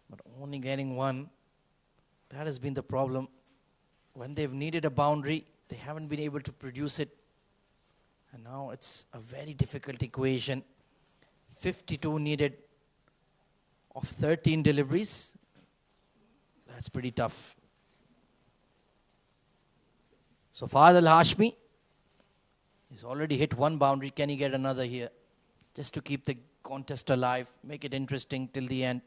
But only getting one. That has been the problem. When they've needed a boundary, they haven't been able to produce it. And now it's a very difficult equation. 52 needed of 13 deliveries. That's pretty tough. So Fahad Al-Hashmi, he's already hit one boundary. Can he get another here? Just to keep the contest alive, make it interesting till the end.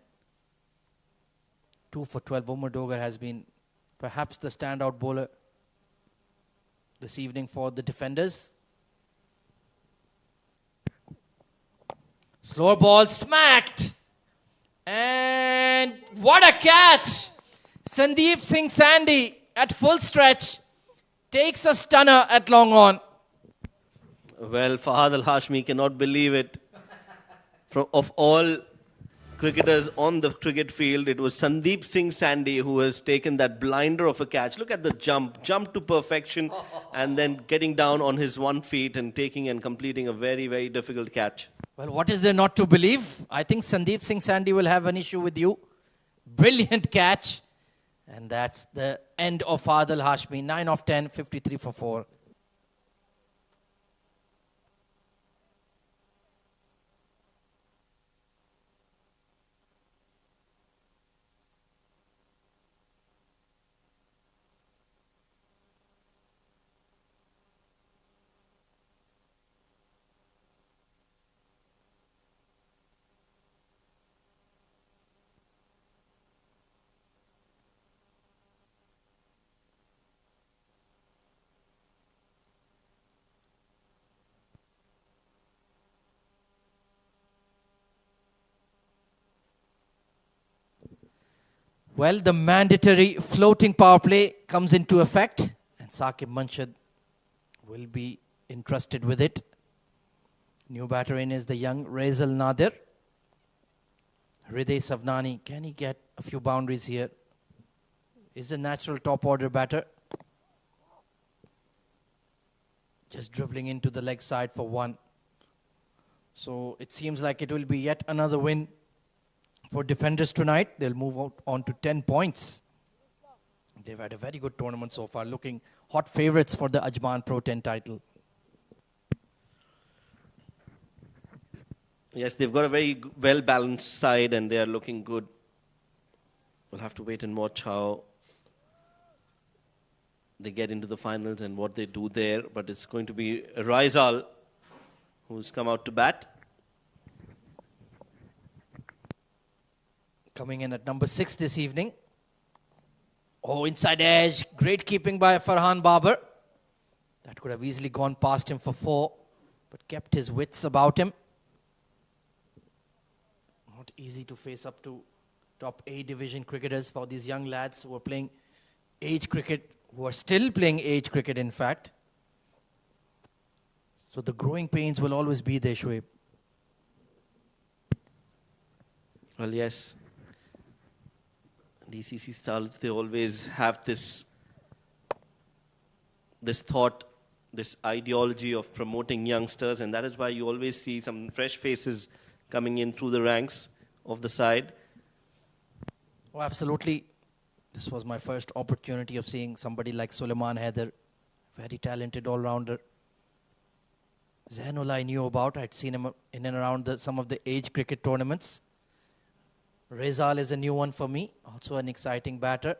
2 for 12. Umar Dogar has been perhaps the standout bowler this evening for the defenders. Slower ball smacked. And what a catch! Sandeep Singh Sandy at full stretch takes a stunner at long on. Well, Fahad Al-Hashmi cannot believe it. Of all cricketers on the cricket field, it was Sandeep Singh Sandy who has taken that blinder of a catch. Look at the jump to perfection, and then getting down on his 1 feet and taking and completing a very, very difficult catch. Well, what is there not to believe? I think Sandeep Singh Sandy will have an issue with you. Brilliant catch. And that's the end of Fahad Al-Hashmi. 9 of 10, 53 for 4. Well, the mandatory floating power play comes into effect, and Saqib Manshad will be entrusted with it. New batter in is the young Razel Nadir. Hriday Savnani, can he get a few boundaries here? Is a natural top order batter. Just dribbling into the leg side for one. So it seems like it will be yet another win for defenders tonight. They'll move out on to 10 points. They've had a very good tournament so far, looking hot favorites for the Ajman Pro 10 title. Yes, they've got a very well-balanced side and they are looking good. We'll have to wait and watch how they get into the finals and what they do there. But it's going to be Raizal who's come out to bat. Coming in at number 6 this evening. Oh, inside edge. Great keeping by Farhan Babar. That could have easily gone past him for 4, but kept his wits about him. Not easy to face up to top A division cricketers for these young lads who are playing age cricket, who are still playing age cricket, in fact. So the growing pains will always be there, Shoaib. Well, yes. DCC Starlets, they always have this thought, this ideology of promoting youngsters, and that is why you always see some fresh faces coming in through the ranks of the side. Oh, absolutely. This was my first opportunity of seeing somebody like Suleiman Haider, very talented all-rounder. Zainullah I knew about. I'd seen him in and around some of the age cricket tournaments. Raizal is a new one for me, also an exciting batter.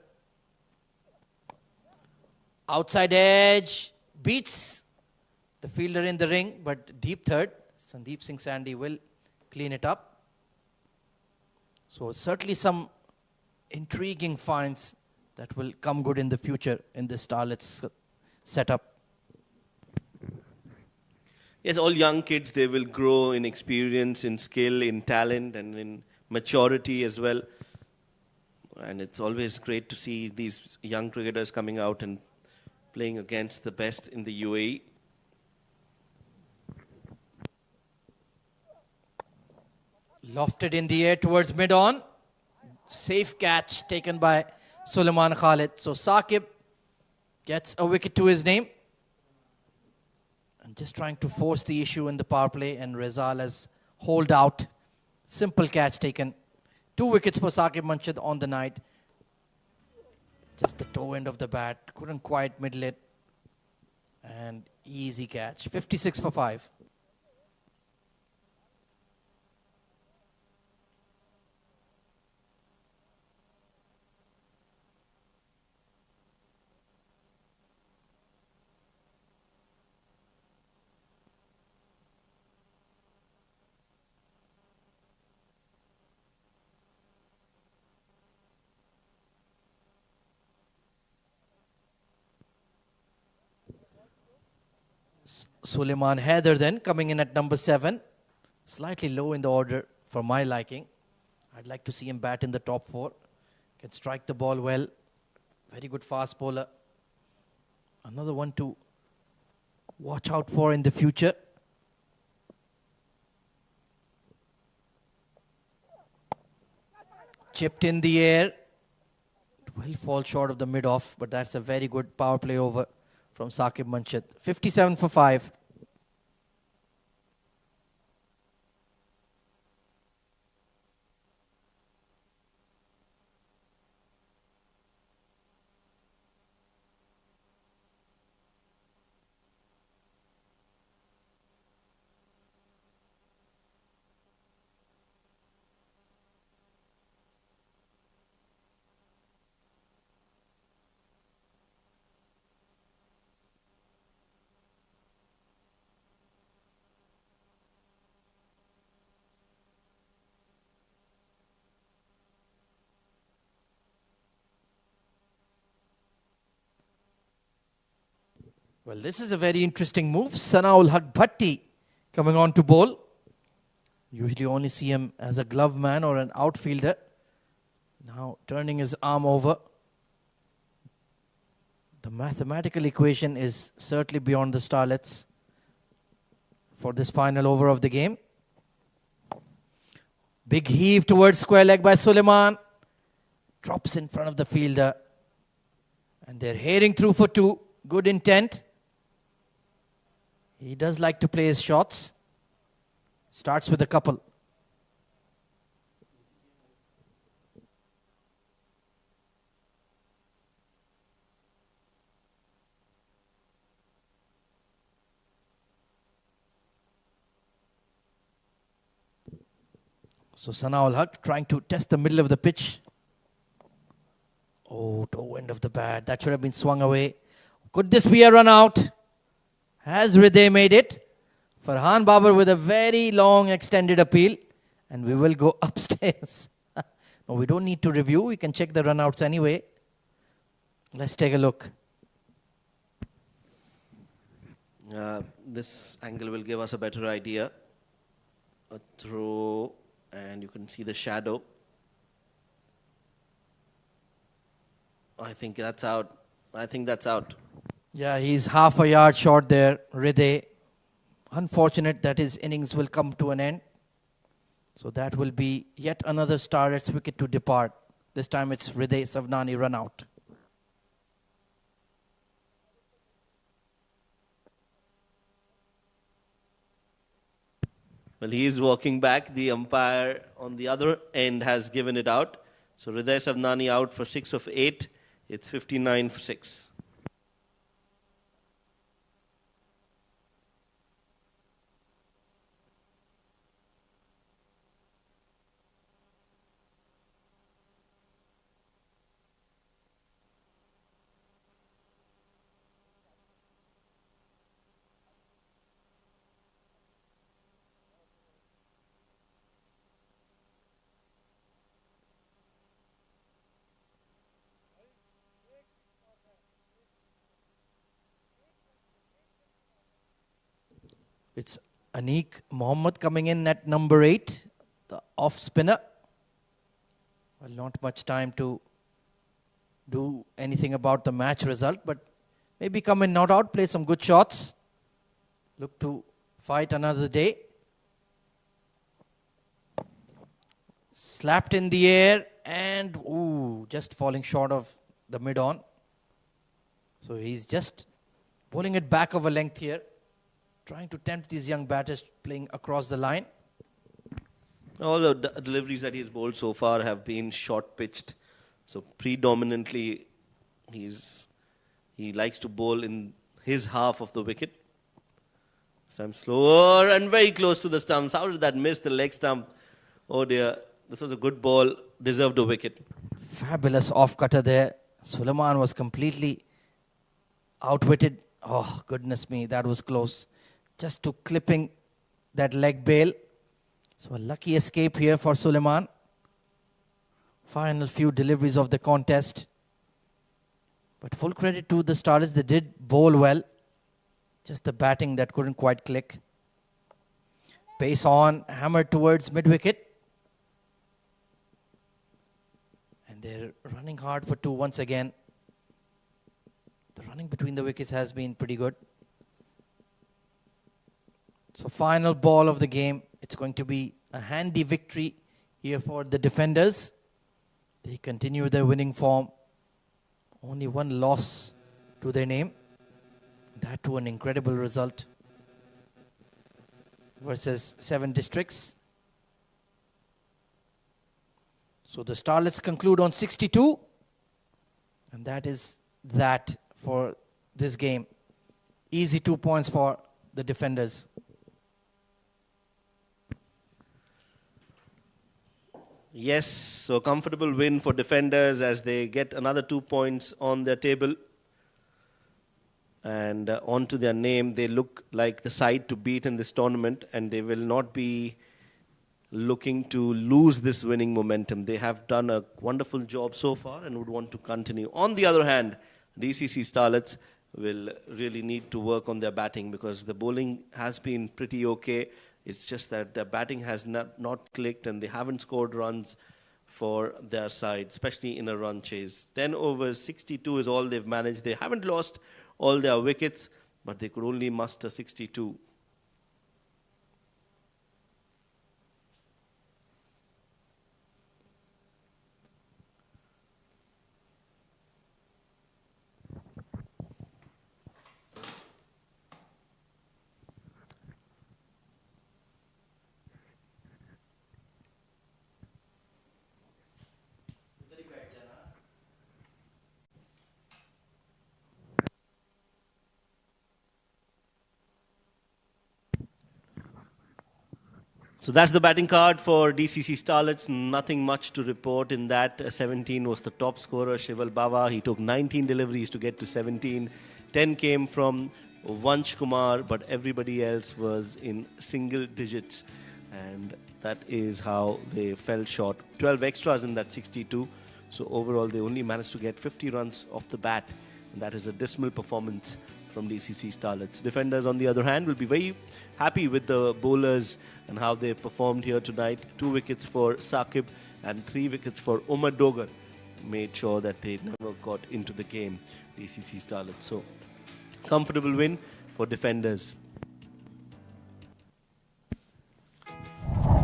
Outside edge, beats the fielder in the ring, but deep third. Sandeep Singh Sandhi will clean it up. So certainly some intriguing finds that will come good in the future in the Starlets setup. Yes, all young kids, they will grow in experience, in skill, in talent, and in maturity as well. And it's always great to see these young cricketers coming out and playing against the best in the UAE. Lofted in the air towards mid-on. Safe catch taken by Suleiman Khalid. So Saqib gets a wicket to his name. And just trying to force the issue in the power play, and Raizal has holed out. Simple catch taken. 2 wickets for Saqib Manshad on the night. Just the toe end of the bat. Couldn't quite middle it. And easy catch. 56 for 5. Suleiman Haider then coming in at number 7. Slightly low in the order for my liking. I'd like to see him bat in the top 4. Can strike the ball well. Very good fast bowler. Another one to watch out for in the future. Chipped in the air. It will fall short of the mid-off, but that's a very good power play over from Saqib Manshad. 57 for 5. Well, this is a very interesting move. Sanaul Haq Bhatti coming on to bowl. Usually only see him as a glove man or an outfielder. Now turning his arm over. The mathematical equation is certainly beyond the Starlets for this final over of the game. Big heave towards square leg by Suleiman. Drops in front of the fielder. And they're heading through for two. Good intent. He does like to play his shots. Starts with a couple. So Sanaul Haq trying to test the middle of the pitch. Oh, toe end of the bat. That should have been swung away. Could this be a run out? Has Hriday made it? Farhan Babar with a very long extended appeal. And we will go upstairs. No, we don't need to review. We can check the run outs anyway. Let's take a look. This angle will give us a better idea. A throw, and you can see the shadow. I think that's out. I think that's out. Yeah, he's half a yard short there, Hriday. Unfortunate that his innings will come to an end. So that will be yet another Starlets wicket to depart. This time it's Hriday Savnani run out. Well, he is walking back. The umpire on the other end has given it out. So Hriday Savnani out for 6 of 8. It's 59 for 6. It's Anik Mohammed coming in at number 8, the off spinner. Well, not much time to do anything about the match result, but maybe come in, not out, play some good shots. Look to fight another day. Slapped in the air and just falling short of the mid-on. So he's just pulling it back of a length here. Trying to tempt these young batters playing across the line. All the deliveries that he's bowled so far have been short pitched. So predominantly he likes to bowl in his half of the wicket. Some slower and very close to the stumps. How did that miss the leg stump? Oh dear, this was a good ball, deserved a wicket. Fabulous off-cutter there. Suleiman was completely outwitted. Oh, goodness me, that was close. Just to clipping that leg bail. So a lucky escape here for Suleiman. Final few deliveries of the contest. But full credit to the Starlets. They did bowl well. Just the batting that couldn't quite click. Pace on, hammered towards mid-wicket. And they're running hard for 2 once again. The running between the wickets has been pretty good. So final ball of the game. It's going to be a handy victory here for the defenders. They continue their winning form. Only one loss to their name. That to an incredible result versus 7 districts. So the Starlets conclude on 62. And that is that for this game. Easy 2 points for the defenders. Yes, so comfortable win for defenders as they get another 2 points on their table. And onto their name, they look like the side to beat in this tournament, and they will not be looking to lose this winning momentum. They have done a wonderful job so far and would want to continue. On the other hand, DCC Starlets will really need to work on their batting because the bowling has been pretty okay. It's just that the batting has not clicked and they haven't scored runs for their side, especially in a run chase. 10 overs, 62 is all they've managed. They haven't lost all their wickets, but they could only muster 62. So that's the batting card for DCC Starlets. Nothing much to report in that. 17 was the top scorer, Shival Bava. He took 19 deliveries to get to 17. 10 came from Vansh Kumar, but everybody else was in single digits. And that is how they fell short. 12 extras in that 62. So overall, they only managed to get 50 runs off the bat. And that is a dismal performance from DCC Starlets. Defenders, on the other hand, will be very happy with the bowlers and how they performed here tonight. 2 wickets for Saqib and 3 wickets for Umar Dogar. Made sure that they never got into the game, DCC Starlets. So, comfortable win for defenders.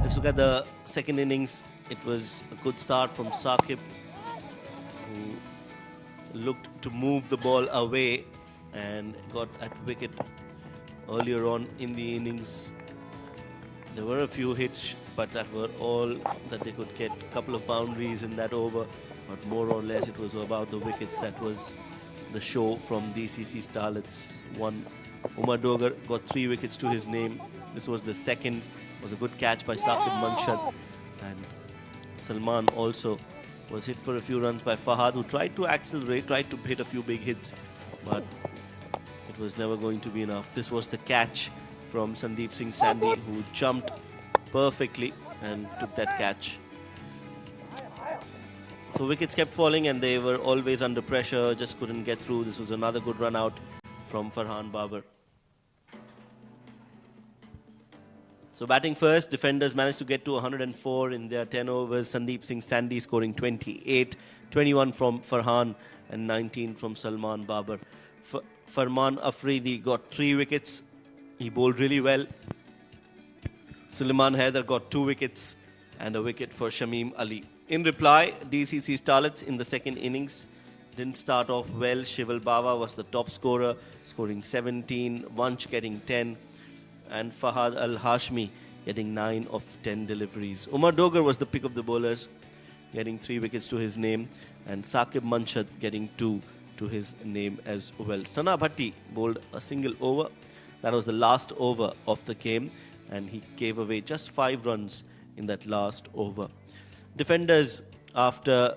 Let's look at the second innings. It was a good start from Saqib, who looked to move the ball away and got at wicket earlier on in the innings. There were a few hits, but that were all that they could get. A couple of boundaries in that over, but more or less it was about the wickets. That was the show from DCC Starlets. One, Umar Dogar got 3 wickets to his name. This was the second. It was a good catch by Saqib Manshad. And Salman also was hit for a few runs by Fahad, who tried to accelerate, tried to hit a few big hits, but it was never going to be enough. This was the catch from Sandeep Singh Sandhi, who jumped perfectly and took that catch. So wickets kept falling and they were always under pressure, just couldn't get through. This was another good run out from Farhan Babar. So batting first, defenders managed to get to 104 in their 10 overs. Sandeep Singh Sandhi scoring 28, 21 from Farhan and 19 from Salman Babar. Farman Afridi got 3 wickets. He bowled really well. Suleiman Haider got 2 wickets and a wicket for Shamim Ali. In reply, DCC Starlets in the second innings didn't start off well. Shival Bava was the top scorer, scoring 17, Vansh getting 10, and Fahad Al-Hashmi getting 9 of 10 deliveries. Umar Dogar was the pick of the bowlers, getting 3 wickets to his name, and Saqib Manshad getting 2 to his name as well. Sana Bhatti bowled a single over. That was the last over of the game, and he gave away just 5 runs in that last over. Defenders, after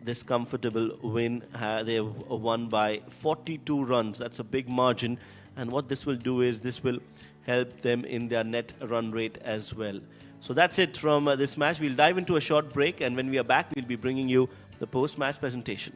this comfortable win, they won by 42 runs. That's a big margin, and what this will do is this will help them in their net run rate as well. So that's it from this match. We'll dive into a short break, and when we are back, we'll be bringing you the post-match presentation.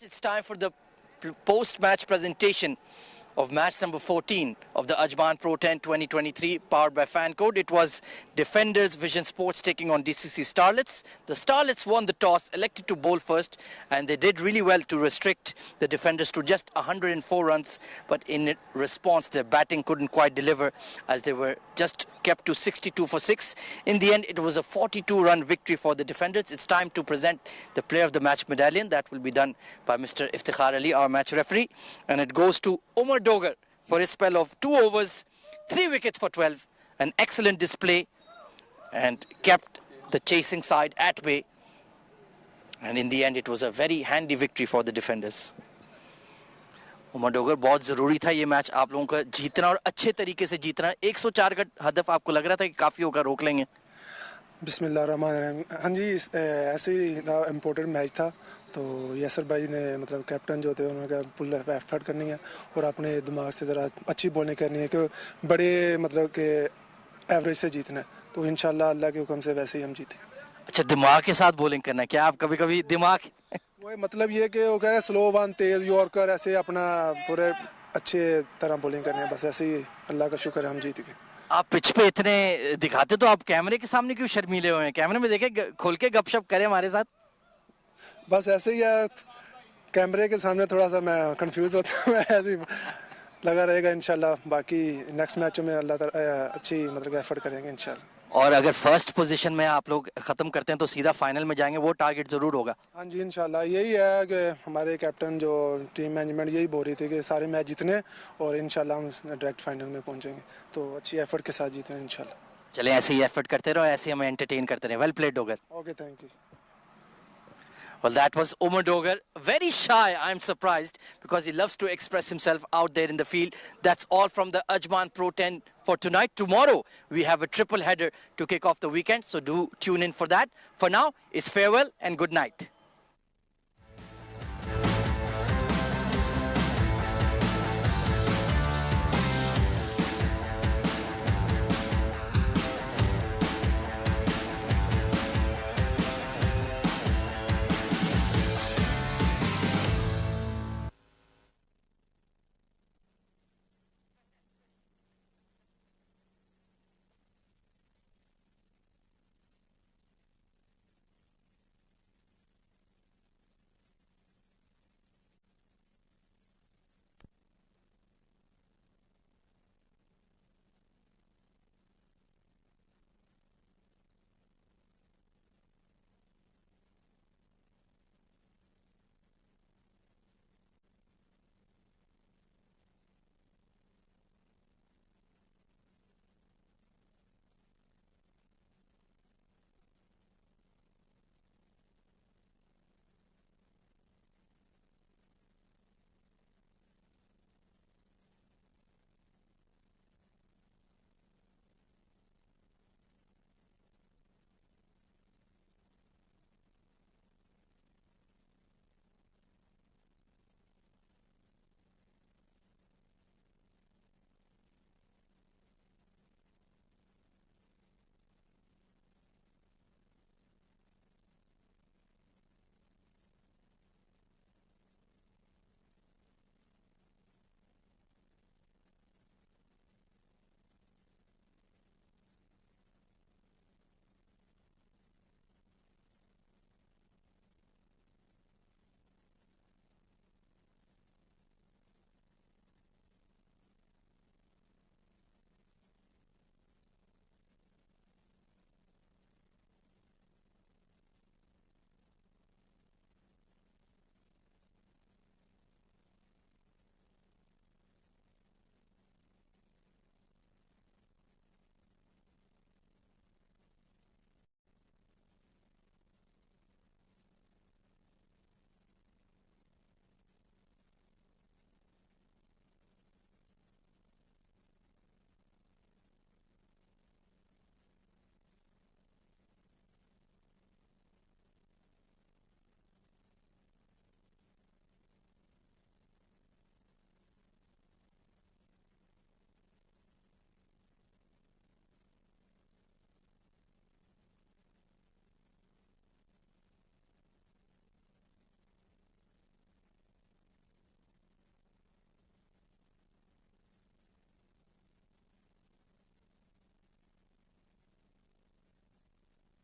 it's time for the post-match presentation of match number 14 of the Ajman Pro 10 2023, powered by Fancode. It was Defenders Vision Sports taking on DCC Starlets. The Starlets won the toss, elected to bowl first, and they did really well to restrict the Defenders to just 104 runs. But in response, their batting couldn't quite deliver, as they were just kept to 62 for 6. In the end, it was a 42-run victory for the Defenders. It's time to present the Player of the Match medallion. That will be done by Mr. Iftikhar Ali, our match referee, and it goes to Umar Dogar for his spell of 2 overs, 3 wickets for 12, an excellent display, and kept the chasing side at bay. And in the end, it was a very handy victory for the Defenders. Umar Dogar, बहुत ज़रूरी था ये match आप लोगों का जीतना और अच्छे तरीके से जीतना. 104 का हदफ आपको लग रहा था कि काफ़ी होगा, रोक लेंगे? बिस्मिल्लाहिर्रहमानिर्रहीम. हाँ जी, ऐसे ही इम्पोर्टेंट मैच था, तो यासर भाई ने मतलब कैप्टन जो थे उन्होंने कहा फुल एफर्ट करनी है और अपने दिमाग से ज़रा अच्छी बॉलिंग करनी है कि बड़े मतलब के एवरेज से जीतना है, तो इंशाल्लाह अल्लाह के हुक्म से वैसे ही हम जीते. अच्छा, दिमाग के साथ बॉलिंग करना है क्या? आप कभी-कभी दिमाग वो मतलब ये कि वो कह रहे स्लो वन, तेज़ यॉर्कर, ऐसे अपना पूरे अच्छे तरह बॉलिंग करनी है. बस ऐसे ही अल्लाह का शुक्र है हम जीत गए. आप पिच पे इतने दिखाते तो आप कैमरे के सामने क्यों शर्मीले हुए हैं? कैमरे में देखे, खोल के गपशप करें हमारे साथ. बस ऐसे ही है, कैमरे के सामने थोड़ा सा मैं कंफ्यूज होता हूँ. ऐसे ही लगा रहेगा इंशाल्लाह. बाकी नेक्स्ट मैचों में अल्लाह अच्छी मतलब एफर्ट करेंगे इंशाल्लाह. और अगर फर्स्ट पोजीशन में आप लोग खत्म करते हैं तो सीधा फाइनल में जाएंगे, वो टारगेट जरूर होगा. हाँ जी, इंशाल्लाह. यही है कि हमारे कैप्टन जो टीम मैनेजमेंट यही बोल रही थी कि सारे मैच जीतने और इंशाल्लाह हम डायरेक्ट फाइनल में पहुंचेंगे, तो अच्छी एफर्ट के साथ जीतें इंशाल्लाह. चले, ऐसे ही एफर्ट करते रहो, ऐसे ही हमें एंटरटेन करते रहे. Well played Dogar. Okay, thank you. Well, that was Umar Dogar. Very shy, I'm surprised, because he loves to express himself out there in the field. That's all from the Ajman Pro 10 for tonight. Tomorrow, we have a triple header to kick off the weekend, so do tune in for that. For now, it's farewell and good night.